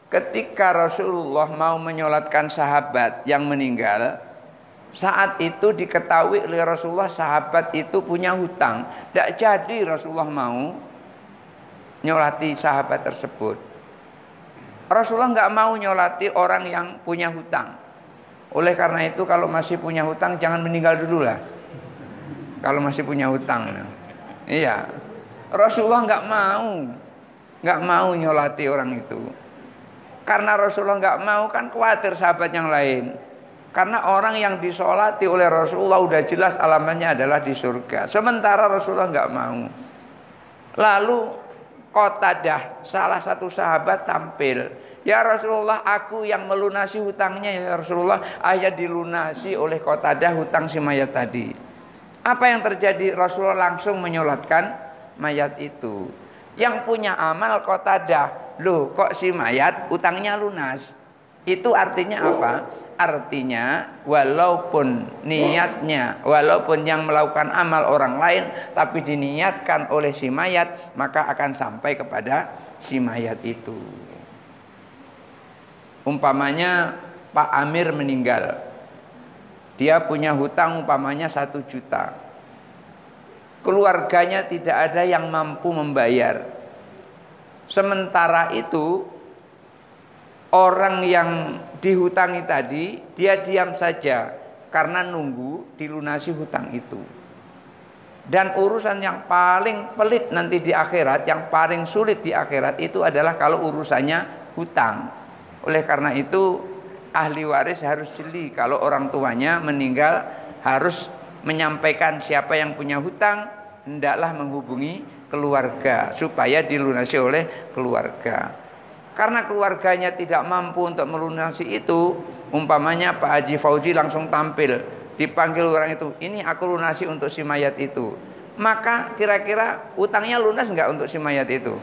ketika Rasulullah mau menyolatkan sahabat yang meninggal, saat itu diketahui oleh Rasulullah sahabat itu punya hutang. Tidak jadi Rasulullah mau nyolati sahabat tersebut. Rasulullah nggak mau nyolati orang yang punya hutang. Oleh karena itu kalau masih punya hutang jangan meninggal dulu lah. Kalau masih punya hutang, iya. Rasulullah nggak mau nyolati orang itu. Karena Rasulullah nggak mau, kan khawatir sahabat yang lain. Karena orang yang disolati oleh Rasulullah udah jelas alamatnya adalah di surga. Sementara Rasulullah nggak mau. Lalu Qatadah, salah satu sahabat tampil, ya Rasulullah, aku yang melunasi hutangnya ya Rasulullah. Akhirnya dilunasi oleh Qatadah hutang si mayat tadi. Apa yang terjadi? Rasulullah langsung menyolatkan mayat itu. Yang punya amal Qatadah, loh kok si mayat hutangnya lunas? Itu artinya apa? Artinya walaupun niatnya, walaupun yang melakukan amal orang lain, tapi diniatkan oleh si mayat, maka akan sampai kepada si mayat itu. Umpamanya Pak Amir meninggal, dia punya hutang umpamanya 1 juta. Keluarganya tidak ada yang mampu membayar. Sementara itu orang yang dihutangi tadi, dia diam saja karena nunggu dilunasi hutang itu. Dan urusan yang paling pelit nanti di akhirat, yang paling sulit di akhirat itu adalah kalau urusannya hutang. Oleh karena itu ahli waris harus jeli kalau orang tuanya meninggal, harus menyampaikan siapa yang punya hutang, hendaklah menghubungi keluarga supaya dilunasi oleh keluarga. Karena keluarganya tidak mampu untuk melunasi itu, umpamanya Pak Haji Fauzi langsung tampil, dipanggil orang itu, ini aku lunasi untuk si mayat itu. Maka kira-kira utangnya lunas nggak untuk si mayat itu?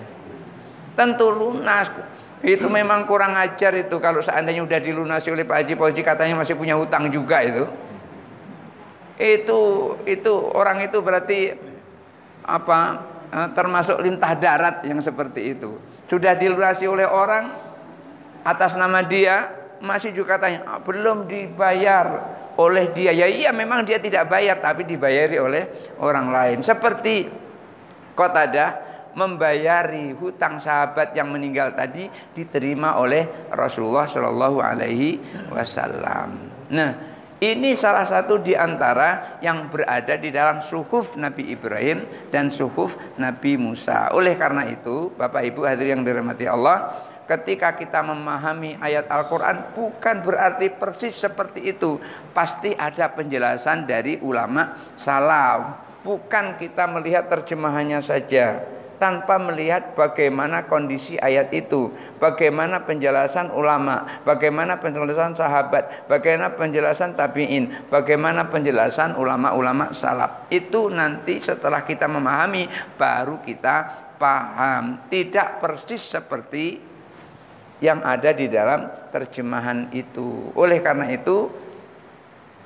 Tentu lunas. Itu memang kurang ajar itu kalau seandainya udah dilunasi oleh Pak Haji Fauzi katanya masih punya hutang juga itu. Itu orang itu berarti apa? Termasuk lintah darat yang seperti itu. Sudah dilunasi oleh orang atas nama dia, masih juga katanya belum dibayar oleh dia. Ya iya, memang dia tidak bayar, tapi dibayari oleh orang lain. Seperti Qatadah membayari hutang sahabat yang meninggal tadi diterima oleh Rasulullah Shallallahu Alaihi Wasallam. Nah, ini salah satu di antara yang berada di dalam suhuf Nabi Ibrahim dan suhuf Nabi Musa. Oleh karena itu, Bapak Ibu hadirin yang dirahmati Allah, ketika kita memahami ayat Al-Quran bukan berarti persis seperti itu. Pasti ada penjelasan dari ulama salaf. Bukan kita melihat terjemahannya saja tanpa melihat bagaimana kondisi ayat itu, bagaimana penjelasan ulama, bagaimana penjelasan sahabat, bagaimana penjelasan tabi'in, bagaimana penjelasan ulama-ulama salaf. Itu nanti setelah kita memahami baru kita paham. Tidak persis seperti yang ada di dalam terjemahan itu. Oleh karena itu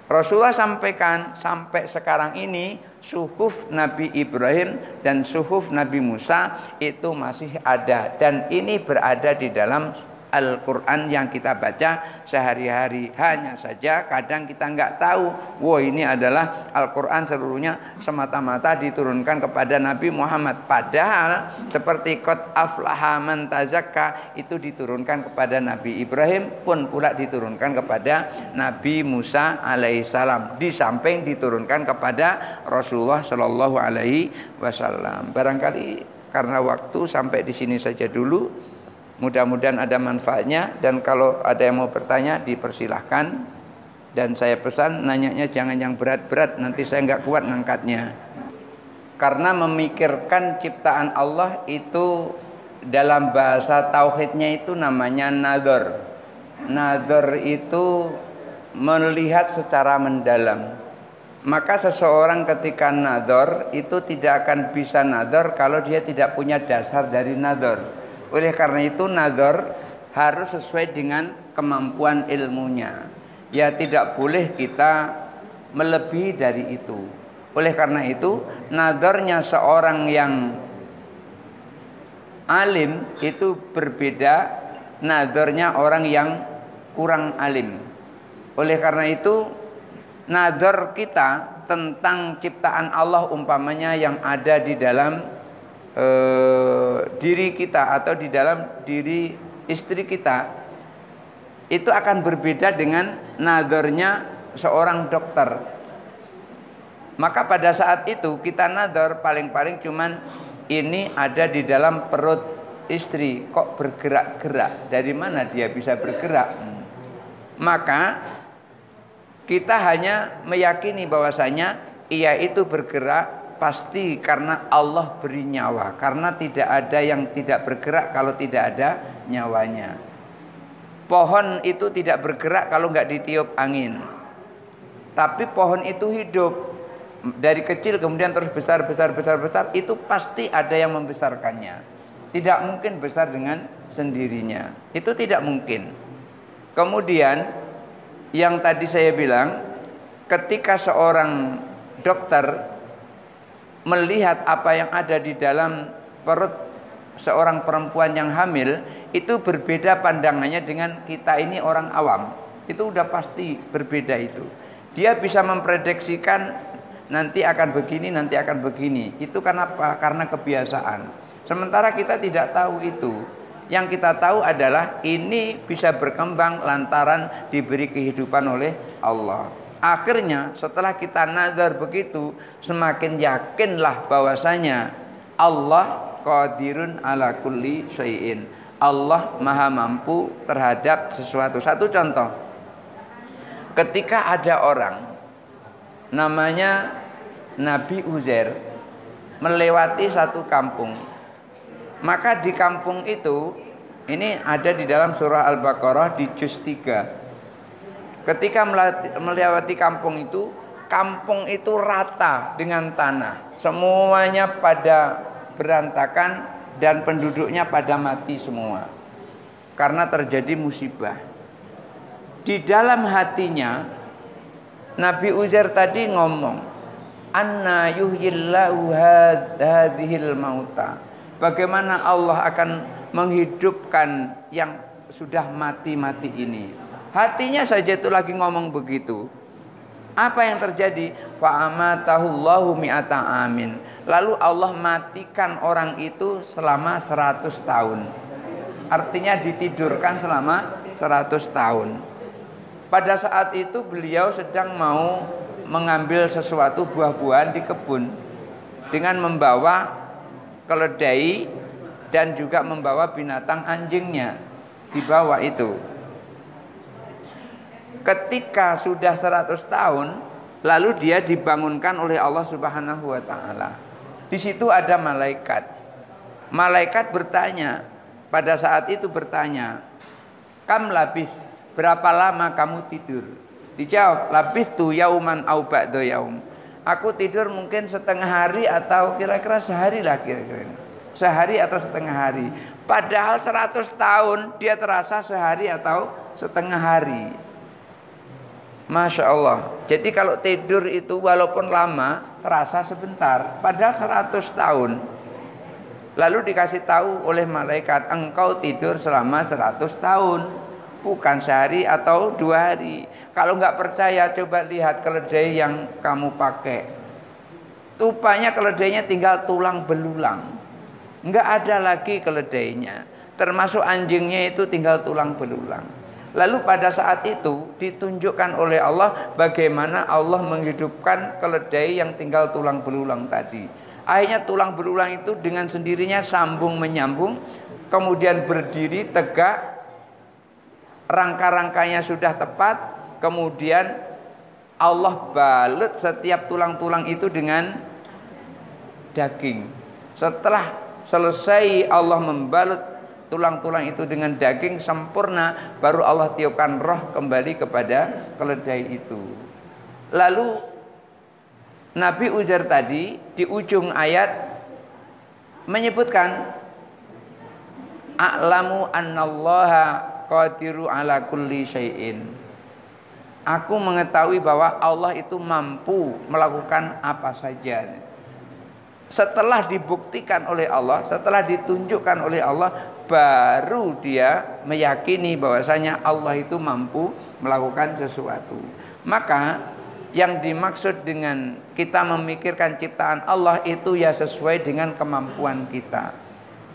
Rasulullah sampaikan sampai sekarang ini suhuf Nabi Ibrahim dan suhuf Nabi Musa itu masih ada, dan ini berada di dalam Al-Quran yang kita baca sehari-hari. Hanya saja kadang kita nggak tahu, wah ini adalah Al-Quran seluruhnya semata-mata diturunkan kepada Nabi Muhammad. Padahal seperti qad aflaha man tazakka itu diturunkan kepada Nabi Ibrahim, pun pula diturunkan kepada Nabi Musa alaihissalam. Di samping diturunkan kepada Rasulullah Shallallahu Alaihi Wasallam. Barangkali karena waktu sampai di sini saja dulu. Mudah-mudahan ada manfaatnya, dan kalau ada yang mau bertanya dipersilahkan. Dan saya pesan nanyanya jangan yang berat-berat, nanti saya nggak kuat ngangkatnya. Karena memikirkan ciptaan Allah itu dalam bahasa tauhidnya itu namanya nador. Nador itu melihat secara mendalam. Maka seseorang ketika nador itu tidak akan bisa nador kalau dia tidak punya dasar dari nador. Oleh karena itu nador harus sesuai dengan kemampuan ilmunya. Ya tidak boleh kita melebihi dari itu. Oleh karena itu nadornya seorang yang alim itu berbeda nadornya orang yang kurang alim. Oleh karena itu nador kita tentang ciptaan Allah umpamanya yang ada di dalam diri kita atau di dalam diri istri kita itu akan berbeda dengan nadornya seorang dokter. Maka pada saat itu kita nador paling-paling cuman ini ada di dalam perut istri kok bergerak-gerak, dari mana dia bisa bergerak. Maka kita hanya meyakini bahwasanya ia itu bergerak pasti karena Allah beri nyawa. Karena tidak ada yang tidak bergerak kalau tidak ada nyawanya. Pohon itu tidak bergerak kalau nggak ditiup angin. Tapi pohon itu hidup. Dari kecil kemudian terus besar, itu pasti ada yang membesarkannya. Tidak mungkin besar dengan sendirinya. Itu tidak mungkin. Kemudian yang tadi saya bilang, ketika seorang dokter melihat apa yang ada di dalam perut seorang perempuan yang hamil, itu berbeda pandangannya dengan kita ini orang awam. Itu udah pasti berbeda itu. Dia bisa memprediksikan nanti akan begini, nanti akan begini. Itu karena apa? Karena kebiasaan. Sementara kita tidak tahu itu. Yang kita tahu adalah ini bisa berkembang lantaran diberi kehidupan oleh Allah. Akhirnya setelah kita nazar begitu, semakin yakinlah bahwasanya Allah qadirun ala kulli syai'in. Allah maha mampu terhadap sesuatu. Satu contoh, ketika ada orang namanya Nabi Uzair melewati satu kampung, maka di kampung itu, ini ada di dalam surah Al-Baqarah di juz 3. Ketika melewati kampung itu rata dengan tanah. Semuanya pada berantakan dan penduduknya pada mati semua. Karena terjadi musibah. Di dalam hatinya Nabi Uzair tadi ngomong, anna yuhyillahu hadhil mauta. Bagaimana Allah akan menghidupkan yang sudah mati-mati ini. Hatinya saja itu lagi ngomong begitu. Apa yang terjadi? Fa'amatahullahu mi'ata amin. Lalu Allah matikan orang itu selama 100 tahun. Artinya ditidurkan selama 100 tahun. Pada saat itu beliau sedang mau mengambil sesuatu buah-buahan di kebun dengan membawa keledai dan juga membawa binatang anjingnya di bawah itu. Ketika sudah 100 tahun, lalu dia dibangunkan oleh Allah Subhanahu wa taala. Di situ ada malaikat. Malaikat bertanya, pada saat itu bertanya, "Kam labis, berapa lama kamu tidur?" Dijawab, "Labis tu yauman au ba'da yaum." Aku tidur mungkin setengah hari atau kira-kira sehari lah kira-kira. Sehari atau setengah hari. Padahal 100 tahun dia terasa sehari atau setengah hari. Masya Allah. Jadi kalau tidur itu walaupun lama terasa sebentar. Padahal 100 tahun. Lalu dikasih tahu oleh malaikat, engkau tidur selama 100 tahun, bukan sehari atau 2 hari. Kalau nggak percaya coba lihat keledai yang kamu pakai. Rupanya keledainya tinggal tulang belulang. Nggak ada lagi keledainya. Termasuk anjingnya itu tinggal tulang belulang. Lalu pada saat itu ditunjukkan oleh Allah bagaimana Allah menghidupkan keledai yang tinggal tulang belulang tadi. Akhirnya tulang belulang itu dengan sendirinya sambung menyambung, kemudian berdiri tegak, rangka-rangkanya sudah tepat, kemudian Allah balut setiap tulang-tulang itu dengan daging. Setelah selesai Allah membalut tulang-tulang itu dengan daging sempurna, baru Allah tiupkan roh kembali kepada keledai itu. Lalu Nabi Uzair tadi di ujung ayat menyebutkan, a'lamu annallaha qadiru ala kulli syai'in. Aku mengetahui bahwa Allah itu mampu melakukan apa saja. Setelah dibuktikan oleh Allah, setelah ditunjukkan oleh Allah, baru dia meyakini bahwasanya Allah itu mampu melakukan sesuatu. Maka yang dimaksud dengan kita memikirkan ciptaan Allah itu ya sesuai dengan kemampuan kita.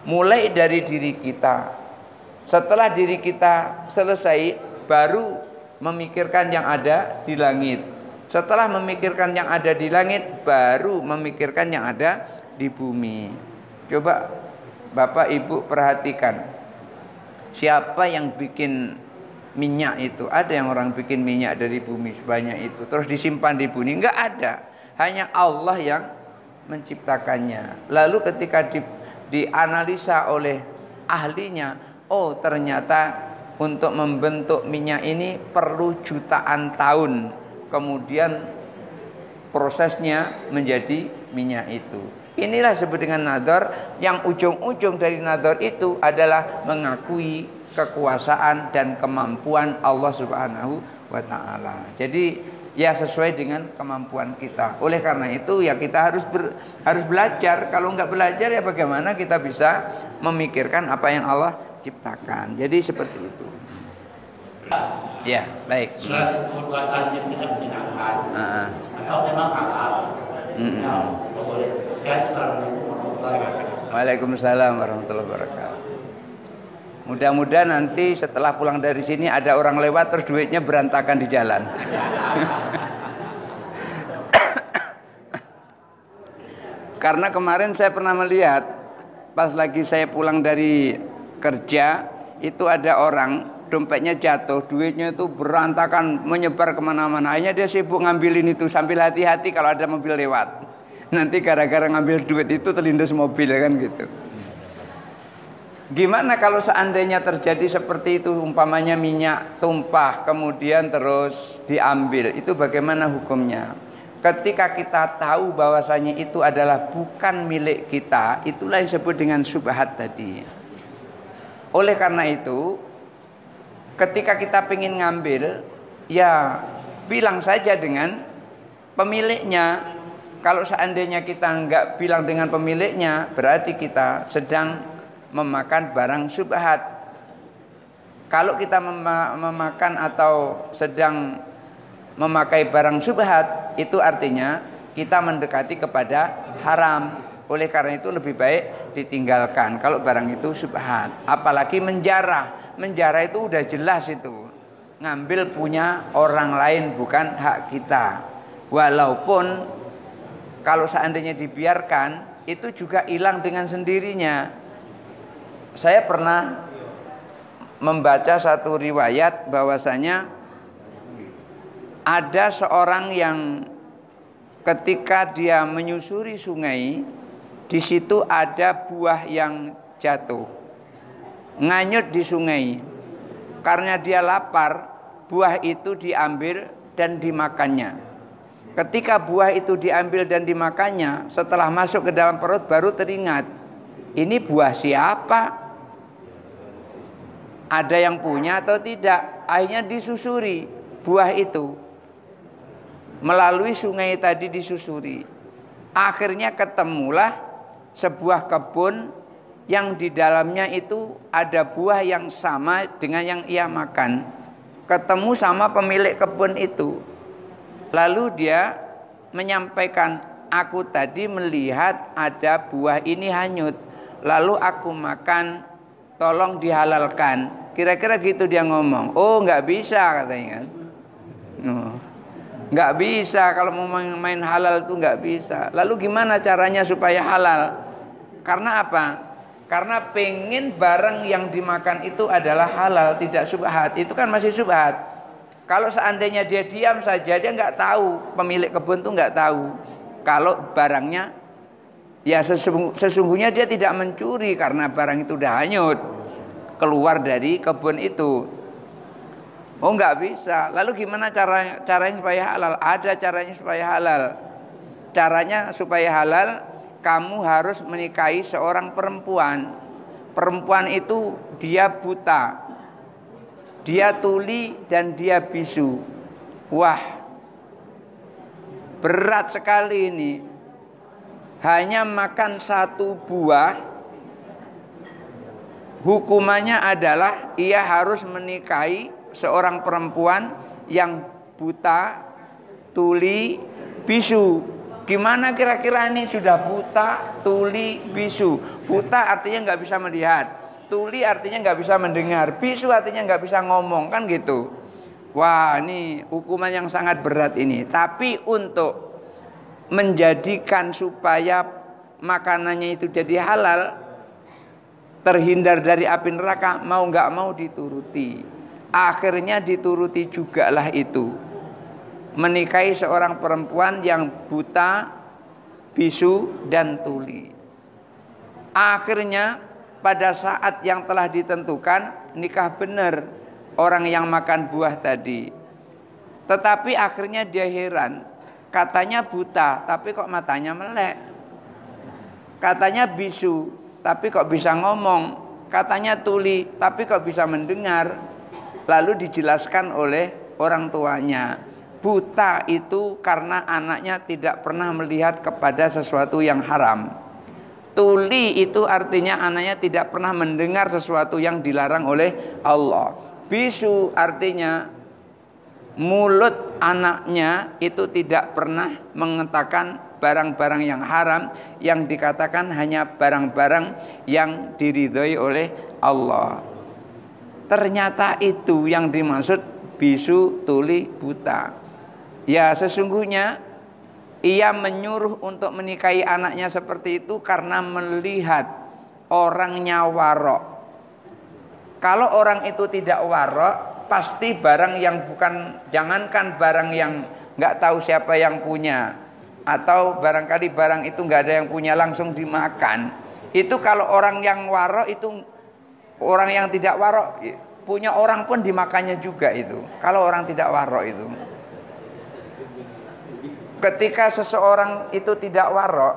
Mulai dari diri kita. Setelah diri kita selesai, baru memikirkan yang ada di langit. Setelah memikirkan yang ada di langit, baru memikirkan yang ada di bumi. Coba Bapak Ibu perhatikan, siapa yang bikin minyak itu? Ada yang orang bikin minyak dari bumi sebanyak itu terus disimpan di bumi? Enggak ada. Hanya Allah yang menciptakannya. Lalu ketika dianalisa oleh ahlinya, oh ternyata untuk membentuk minyak ini perlu jutaan tahun. Kemudian prosesnya menjadi minyak itu. Inilah disebut dengan nadhar, yang ujung-ujung dari nadhar itu adalah mengakui kekuasaan dan kemampuan Allah Subhanahu wa taala. Jadi ya sesuai dengan kemampuan kita. Oleh karena itu ya kita harus belajar. Kalau nggak belajar ya bagaimana kita bisa memikirkan apa yang Allah ciptakan. Jadi seperti itu. Ya, baik. Surat perbuatan yang tidak menyenangkan atau memang halal. Boleh. Assalamualaikum warahmatullahi wabarakatuh. Waalaikumsalam warahmatullahi wabarakatuh. Mudah-mudahan nanti setelah pulang dari sini ada orang lewat terus duitnya berantakan di jalan. Karena kemarin saya pernah melihat pas lagi saya pulang dari kerja itu ada orang dompetnya jatuh, duitnya itu berantakan menyebar kemana-mana. Akhirnya dia sibuk ngambilin itu sambil hati-hati kalau ada mobil lewat. Nanti gara-gara ngambil duit itu terlindas mobil kan gitu. Gimana kalau seandainya terjadi seperti itu, umpamanya minyak tumpah kemudian terus diambil, itu bagaimana hukumnya? Ketika kita tahu bahwasanya itu adalah bukan milik kita, itulah yang disebut dengan syubhat tadi. Oleh karena itu, ketika kita ingin ngambil, ya bilang saja dengan pemiliknya. Kalau seandainya kita nggak bilang dengan pemiliknya, berarti kita sedang memakan barang syubhat. Kalau kita memakan atau sedang memakai barang syubhat, itu artinya kita mendekati kepada haram. Oleh karena itu lebih baik ditinggalkan kalau barang itu syubhat. Apalagi menjarah. Menjarah itu udah jelas itu. Ngambil punya orang lain bukan hak kita. Walaupun kalau seandainya dibiarkan itu juga hilang dengan sendirinya. Saya pernah membaca satu riwayat bahwasanya ada seorang yang ketika dia menyusuri sungai, di situ ada buah yang jatuh, nganyut di sungai. Karena dia lapar, buah itu diambil dan dimakannya. Ketika buah itu diambil dan dimakannya, setelah masuk ke dalam perut baru teringat, ini buah siapa? Ada yang punya atau tidak? Akhirnya disusuri buah itu. Melalui sungai tadi disusuri. Akhirnya ketemulah sebuah kebun yang di dalamnya itu ada buah yang sama dengan yang ia makan. Ketemu sama pemilik kebun itu. Lalu dia menyampaikan, aku tadi melihat ada buah ini hanyut. Lalu aku makan, tolong dihalalkan. Kira-kira gitu dia ngomong. Oh nggak bisa katanya kan. Nggak bisa, kalau mau main halal itu nggak bisa. Lalu gimana caranya supaya halal? Karena apa? Karena pengen barang yang dimakan itu adalah halal, tidak syubhat. Itu kan masih syubhat. Kalau seandainya dia diam saja, dia nggak tahu, pemilik kebun itu nggak tahu kalau barangnya, ya sesungguhnya dia tidak mencuri karena barang itu udah hanyut keluar dari kebun itu. Oh nggak bisa. Lalu gimana caranya supaya halal? Ada caranya supaya halal. Caranya supaya halal, kamu harus menikahi seorang perempuan. Perempuan itu dia buta, dia tuli dan dia bisu. Wah, berat sekali ini. Hanya makan satu buah, hukumannya adalah ia harus menikahi seorang perempuan yang buta, tuli, bisu. Gimana kira-kira ini sudah buta, tuli, bisu. Buta artinya nggak bisa melihat, tuli artinya nggak bisa mendengar, bisu artinya nggak bisa ngomong, kan gitu. Wah, ini hukuman yang sangat berat ini. Tapi untuk menjadikan supaya makanannya itu jadi halal, terhindar dari api neraka, mau nggak mau dituruti. Akhirnya dituruti jugalah itu. Menikahi seorang perempuan yang buta, bisu, dan tuli. Akhirnya pada saat yang telah ditentukan, nikah benar orang yang makan buah tadi. Tetapi akhirnya dia heran, katanya buta tapi kok matanya melek. Katanya bisu tapi kok bisa ngomong. Katanya tuli tapi kok bisa mendengar. Lalu dijelaskan oleh orang tuanya, buta itu karena anaknya tidak pernah melihat kepada sesuatu yang haram. Tuli itu artinya anaknya tidak pernah mendengar sesuatu yang dilarang oleh Allah. Bisu artinya mulut anaknya itu tidak pernah mengatakan barang-barang yang haram, yang dikatakan hanya barang-barang yang diridhoi oleh Allah. Ternyata itu yang dimaksud bisu, tuli, buta. Ya sesungguhnya ia menyuruh untuk menikahi anaknya seperti itu karena melihat orangnya warok. Kalau orang itu tidak warok, pasti barang yang bukan, jangankan barang yang nggak tahu siapa yang punya, atau barangkali barang itu nggak ada yang punya langsung dimakan. Itu kalau orang yang warok itu, orang yang tidak warok punya orang pun dimakannya juga itu. Kalau orang tidak warok itu. Ketika seseorang itu tidak warok,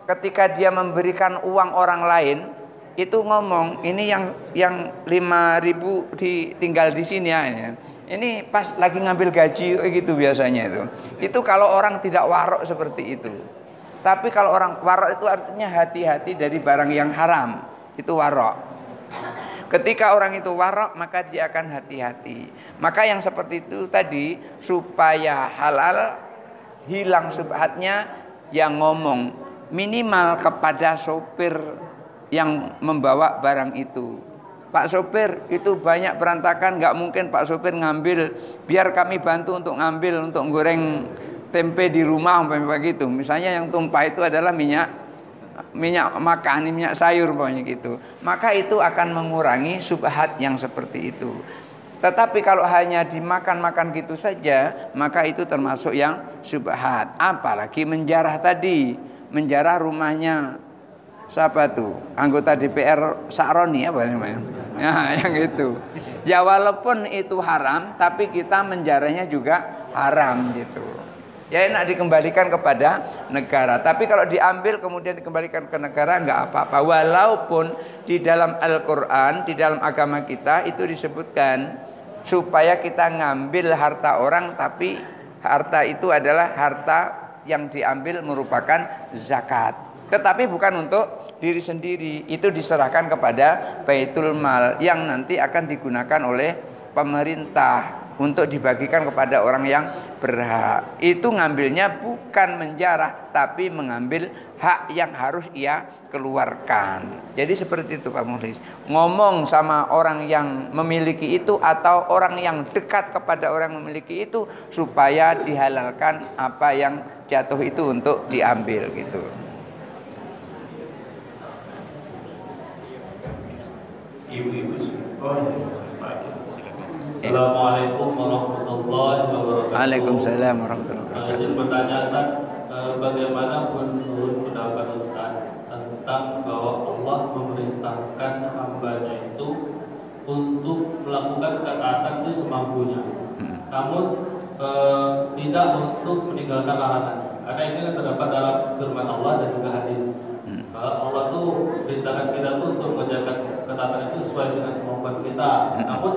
ketika dia memberikan uang orang lain, itu ngomong, ini yang 5.000 tinggal di sini ya. Ini pas lagi ngambil gaji gitu biasanya itu. Itu kalau orang tidak warok seperti itu. Tapi kalau orang warok itu artinya hati-hati dari barang yang haram. Itu warok. Ketika orang itu warok, maka dia akan hati-hati. Maka yang seperti itu tadi, supaya halal, hilang syubhatnya, yang ngomong minimal kepada sopir yang membawa barang itu. Pak sopir, itu banyak berantakan, nggak mungkin Pak sopir ngambil, biar kami bantu untuk ngambil untuk goreng tempe di rumah umpamanya begitu. Misalnya yang tumpah itu adalah minyak makan, minyak sayur umpamanya gitu. Maka itu akan mengurangi syubhat yang seperti itu. Tetapi kalau hanya dimakan-makan gitu saja, maka itu termasuk yang syubhat. Apalagi menjarah tadi, menjarah rumahnya siapa tuh? Anggota DPR Sa'roni apa namanya? Ya, yang itu. Ya walaupun itu haram, tapi kita menjarahnya juga haram gitu. Ya enak dikembalikan kepada negara. Tapi kalau diambil kemudian dikembalikan ke negara nggak apa-apa. Walaupun di dalam Al-Quran, di dalam agama kita itu disebutkan supaya kita ngambil harta orang, tapi harta itu adalah harta yang diambil merupakan zakat. Tetapi bukan untuk diri sendiri, itu diserahkan kepada Baitul Mal yang nanti akan digunakan oleh pemerintah untuk dibagikan kepada orang yang berhak. Itu ngambilnya bukan menjarah, tapi mengambil hak yang harus ia keluarkan. Jadi seperti itu Pak Muhlis. Ngomong sama orang yang memiliki itu atau orang yang dekat kepada orang yang memiliki itu supaya dihalalkan apa yang jatuh itu untuk diambil gitu. Ibu-ibu, Assalamualaikum warahmatullahi wabarakatuh. Waalaikumsalam warahmatullahi wabarakatuh. Izin bertanya Ustaz, bagaimana menurut pendapat Ustaz tentang bahwa Allah memerintahkan hambanya itu untuk melakukan ketaatan itu semampunya, namun tidak untuk meninggalkan larangannya. Karena ini kan terdapat dalam firman Allah dan juga hadis. Allah tuh perintahkan kita tuh untuk menjaga ketaatan itu sesuai dengan kemampuan kita. Namun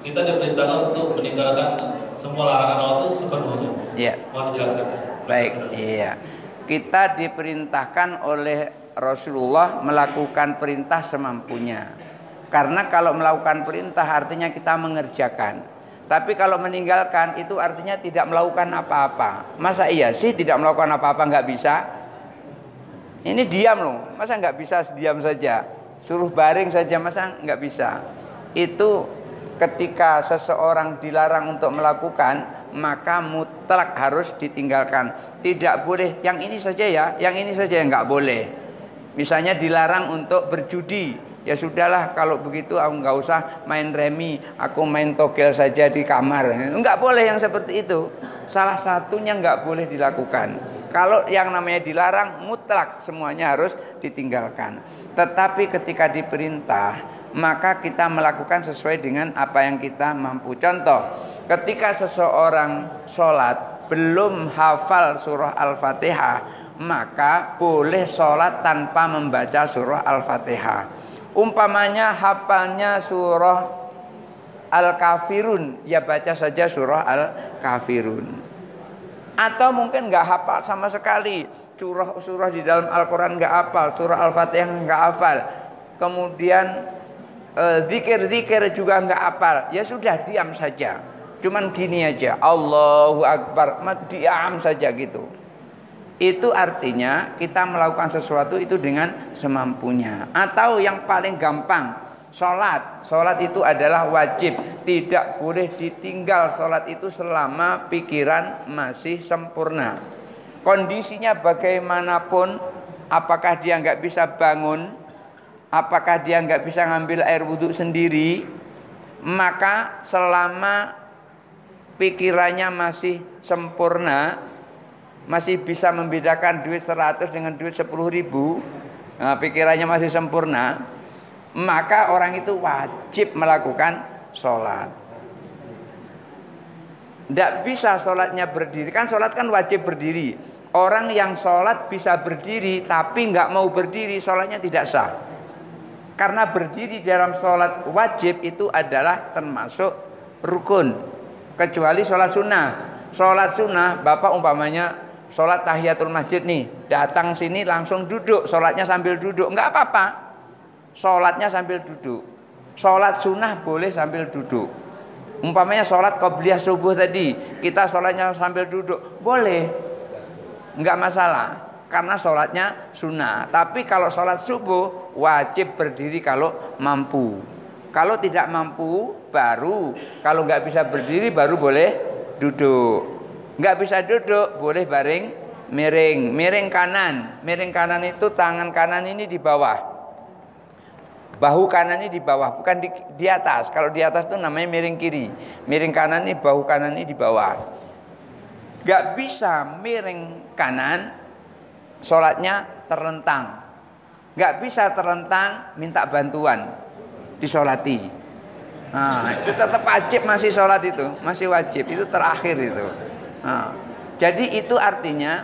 kita diperintahkan untuk meninggalkan semua larangan Allah itu sepenuhnya. Iya. Mohon dijelaskan. Baik, iya. Kita diperintahkan oleh Rasulullah melakukan perintah semampunya. Karena kalau melakukan perintah artinya kita mengerjakan. Tapi kalau meninggalkan itu artinya tidak melakukan apa-apa. Masa iya sih tidak melakukan apa-apa nggak bisa? Ini diam loh, masa nggak bisa diam saja? Suruh baring saja masa nggak bisa? Itu ketika seseorang dilarang untuk melakukan, maka mutlak harus ditinggalkan. Tidak boleh yang ini saja ya, yang ini saja yang nggak boleh. Misalnya dilarang untuk berjudi, ya sudahlah kalau begitu aku nggak usah main remi, aku main togel saja di kamar. Nggak boleh yang seperti itu. Salah satunya nggak boleh dilakukan. Kalau yang namanya dilarang mutlak semuanya harus ditinggalkan. Tetapi ketika diperintah, maka kita melakukan sesuai dengan apa yang kita mampu. Contoh, ketika seseorang sholat belum hafal surah Al-Fatihah, maka boleh sholat tanpa membaca surah Al-Fatihah. Umpamanya hafalnya surah Al-Kafirun, ya baca saja surah Al-Kafirun. Atau mungkin nggak hafal sama sekali, surah di dalam Al-Quran nggak hafal, surah Al-Fatihah nggak hafal, kemudian zikir-zikir juga nggak hafal, ya sudah diam saja, cuman gini aja, Allahu Akbar, diam saja gitu. Itu artinya kita melakukan sesuatu itu dengan semampunya. Atau yang paling gampang, sholat itu adalah wajib, tidak boleh ditinggal sholat itu selama pikiran masih sempurna. Kondisinya bagaimanapun, apakah dia nggak bisa bangun, apakah dia nggak bisa ngambil air wudhu sendiri, maka selama pikirannya masih sempurna, masih bisa membedakan duit 100 dengan duit 10.000, nah, pikirannya masih sempurna, maka orang itu wajib melakukan sholat. Tidak bisa sholatnya berdiri, kan sholat kan wajib berdiri. Orang yang sholat bisa berdiri tapi nggak mau berdiri, sholatnya tidak sah. Karena berdiri dalam sholat wajib itu adalah termasuk rukun, kecuali sholat sunnah. Sholat sunnah, bapak umpamanya sholat tahiyatul masjid nih, datang sini langsung duduk, sholatnya sambil duduk, nggak apa-apa. Sholatnya sambil duduk. Sholat sunnah boleh sambil duduk. Umpamanya sholat qobliyah subuh tadi, kita sholatnya sambil duduk, boleh. enggak masalah karena sholatnya sunnah. Tapi kalau sholat subuh wajib berdiri kalau mampu. Kalau tidak mampu baru, kalau enggak bisa berdiri baru boleh duduk. Enggak bisa duduk boleh baring miring. Miring kanan. Miring kanan itu tangan kanan ini di bawah. Bahu kanan ini di bawah, bukan di atas. Kalau di atas itu namanya miring kiri. Miring kanan ini, bahu kanan ini di bawah. Gak bisa miring kanan, sholatnya terlentang. Gak bisa terlentang, minta bantuan, disolati. Nah, itu tetap wajib masih sholat itu, masih wajib. Itu terakhir itu. Nah, jadi itu artinya,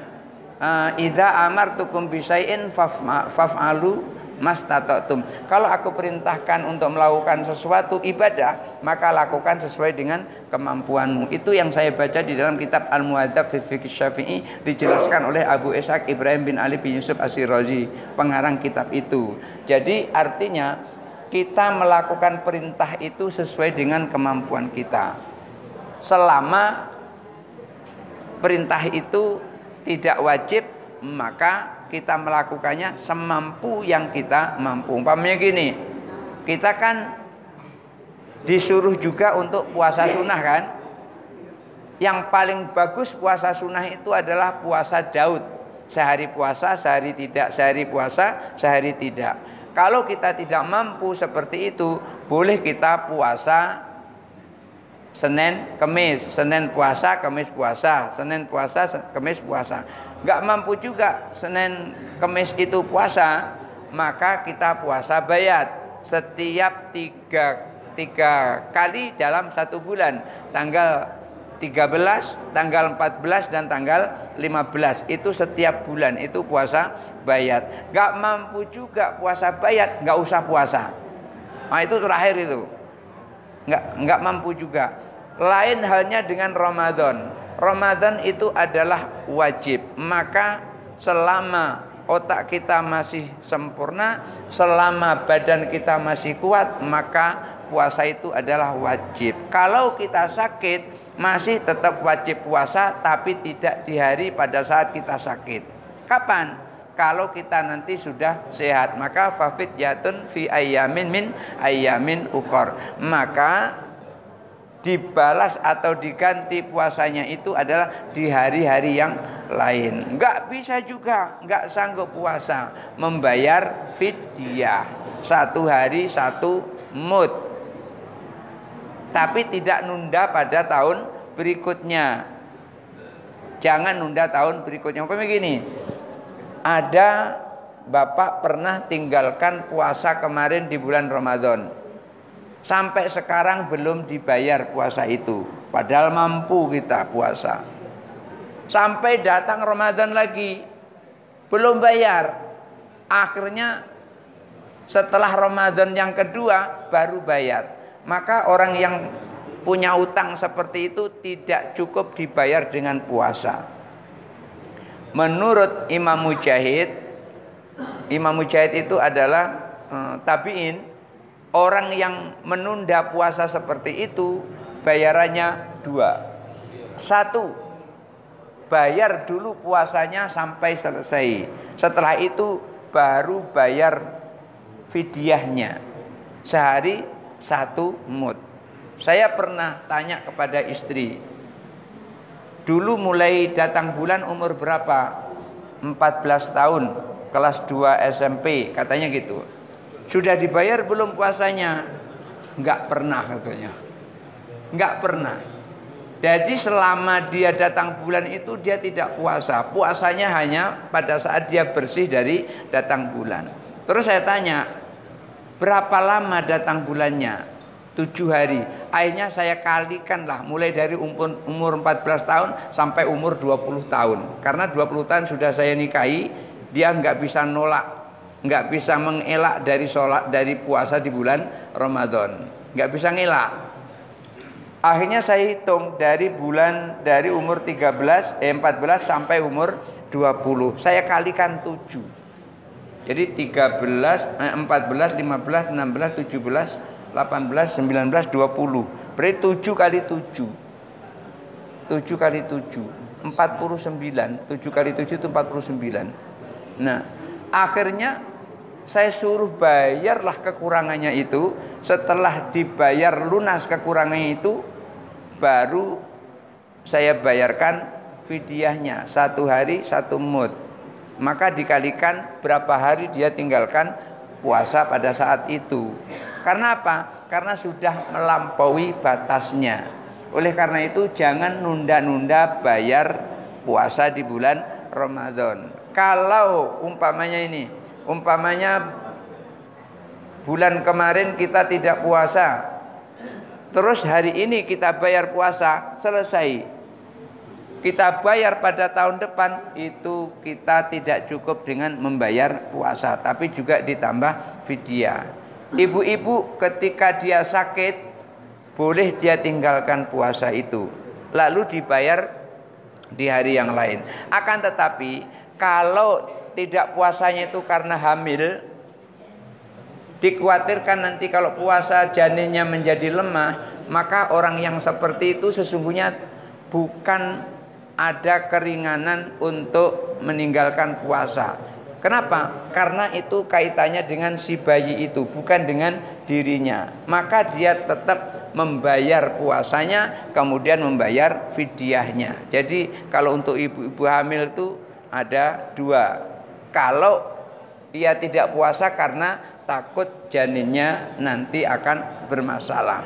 idza amartukum bisyai'in faf'alu mastata'tum. Kalau aku perintahkan untuk melakukan sesuatu ibadah, maka lakukan sesuai dengan kemampuanmu. Itu yang saya baca di dalam kitab Al-Muhadzab fi Fiqh Syafi'i, dijelaskan oleh Abu Ishaq Ibrahim bin Ali bin Yusuf As-Sirazi, pengarang kitab itu. Jadi artinya kita melakukan perintah itu sesuai dengan kemampuan kita. Selama perintah itu tidak wajib, maka kita melakukannya semampu yang kita mampu. Umpamanya gini, kita kan disuruh juga untuk puasa sunnah kan. Yang paling bagus puasa sunnah itu adalah puasa Daud. Sehari puasa, sehari tidak, sehari puasa, sehari tidak. Kalau kita tidak mampu seperti itu, boleh kita puasa Senin, Kemis, Senin puasa, Kemis puasa, Senin puasa, Kemis puasa. Nggak mampu juga Senin, Kemis itu puasa, maka kita puasa bayat setiap tiga kali dalam satu bulan. Tanggal 13, tanggal 14 dan tanggal 15 itu setiap bulan itu puasa bayat. Nggak mampu juga puasa bayat, nggak usah puasa. Nah itu terakhir itu. Nggak mampu juga. Lain halnya dengan Ramadan. Ramadan itu adalah wajib. Maka selama otak kita masih sempurna, selama badan kita masih kuat, maka puasa itu adalah wajib. Kalau kita sakit, masih tetap wajib puasa, tapi tidak di hari pada saat kita sakit. Kapan? Kalau kita nanti sudah sehat, maka fafidyatun fi ayyamin min ayyamin ukhor. Maka dibalas atau diganti puasanya itu adalah di hari-hari yang lain. Enggak bisa juga, enggak sanggup puasa, membayar fidyah 1 hari 1 mud. Tapi tidak nunda pada tahun berikutnya. Jangan nunda tahun berikutnya. Umpamanya gini, ada bapak pernah tinggalkan puasa kemarin di bulan Ramadan. Sampai sekarang belum dibayar puasa itu. Padahal mampu kita puasa. Sampai datang Ramadan lagi, belum bayar. Akhirnya setelah Ramadan yang kedua baru bayar. Maka orang yang punya utang seperti itu tidak cukup dibayar dengan puasa. Menurut Imam Mujahid itu adalah tabi'in. Orang yang menunda puasa seperti itu bayarannya 2. 1, bayar dulu puasanya sampai selesai. Setelah itu baru bayar fidyahnya. Sehari 1 mud. Saya pernah tanya kepada istri, dulu mulai datang bulan umur berapa? 14 tahun, kelas 2 SMP, katanya gitu. Sudah dibayar belum puasanya? Enggak pernah katanya. Enggak pernah. Jadi selama dia datang bulan itu dia tidak puasa. Puasanya hanya pada saat dia bersih dari datang bulan. Terus saya tanya, berapa lama datang bulannya? 7 hari. Akhirnya saya kalikan lah, mulai dari umur 14 tahun sampai umur 20 tahun. Karena 20 tahun sudah saya nikahi, dia enggak bisa nolak, nggak bisa mengelak dari sholat, dari puasa di bulan Ramadan, nggak bisa ngelak. Akhirnya saya hitung dari umur 14 sampai umur 20, saya kalikan 7. Jadi 13, 14, 15, 16, 17, 18, 19, 20. Berarti 7 kali 7. 7 kali 7. 49. 7 kali 7 itu 49. Nah, akhirnya saya suruh bayarlah kekurangannya itu. Setelah dibayar lunas kekurangannya itu, baru saya bayarkan fidyahnya 1 hari 1 mud. Maka dikalikan berapa hari dia tinggalkan puasa pada saat itu. Karena apa? Karena sudah melampaui batasnya. Oleh karena itu jangan nunda-nunda bayar puasa di bulan Ramadan. Kalau umpamanya bulan kemarin kita tidak puasa, terus hari ini kita bayar puasa, selesai. Kita bayar pada tahun depan, itu kita tidak cukup dengan membayar puasa, tapi juga ditambah fidyah. Ibu-ibu ketika dia sakit, boleh dia tinggalkan puasa itu, lalu dibayar di hari yang lain. Akan tetapi kalau tidak puasanya itu karena hamil, dikhawatirkan nanti kalau puasa janinnya menjadi lemah, maka orang yang seperti itu sesungguhnya bukan ada keringanan untuk meninggalkan puasa. Kenapa? Karena itu kaitannya dengan si bayi itu, bukan dengan dirinya. Maka dia tetap membayar puasanya, kemudian membayar fidyahnya. Jadi kalau untuk ibu-ibu hamil itu ada 2. Kalau ia tidak puasa karena takut janinnya nanti akan bermasalah,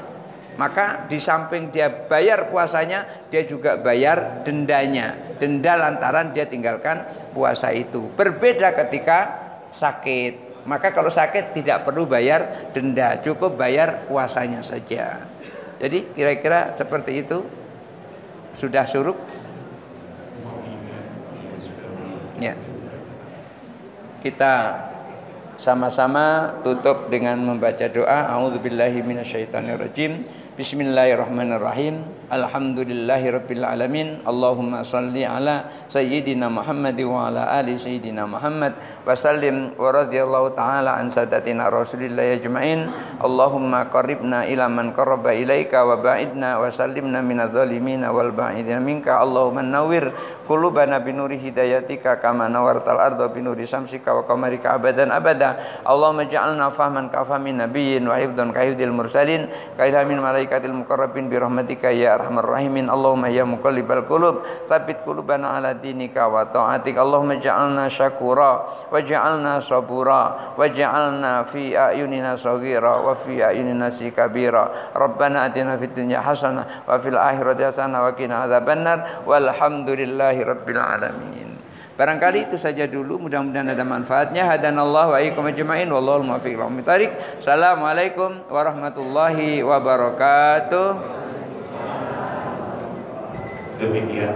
maka di samping dia bayar puasanya, dia juga bayar dendanya. Denda lantaran dia tinggalkan puasa itu. Berbeda ketika sakit. Maka kalau sakit tidak perlu bayar denda, cukup bayar puasanya saja. Jadi kira-kira seperti itu. Sudah suruk? Ya. Kita sama-sama tutup dengan membaca doa. A'udzubillahi minasyaitonirrajim. Bismillahirrahmanirrahim. Alhamdulillahirabbil alamin. Allahumma shalli ala sayyidina Muhammad wa ala ali sayyidina Muhammad wa sallim wa radhiyallahu ta'ala an sadatina Rasulillah ajmain. Allahumma qarribna ila man qarraba ilaika wa ba'idna wa sallimna minadh dhalimin wal ba'idina minka. Allahumma nawwir qulubana binuri hidayatika kama nawartal arda binuri syamsika wa qamarika abadan abada. Allahumma ja'alna fahman ka fahmin nabiyyin wa hifdhan ka hifdhil mursalin ka ilhamin malaikatil muqarrabin bi rahmatika ya arhamar rahimin. Allahumma ya muqallibal qulub tsabbit qulubana ala dinika wa ta'atik. Allahumma ja'alna syakura waj'alna sabura waj'alna fi ayunina saghira wa fi ayunina kabira. Rabbana atina fid dunya hasanah wa fil akhirati hasanah wa qina adzabannar walhamdulillahi rabbil alamin. Barangkali itu saja dulu, mudah-mudahan ada manfaatnya. Hadanallahu wa iyyakum ajmain wallahu muwaffiq ila aqwamit. Assalamualaikum warahmatullahi wabarakatuh. Demikian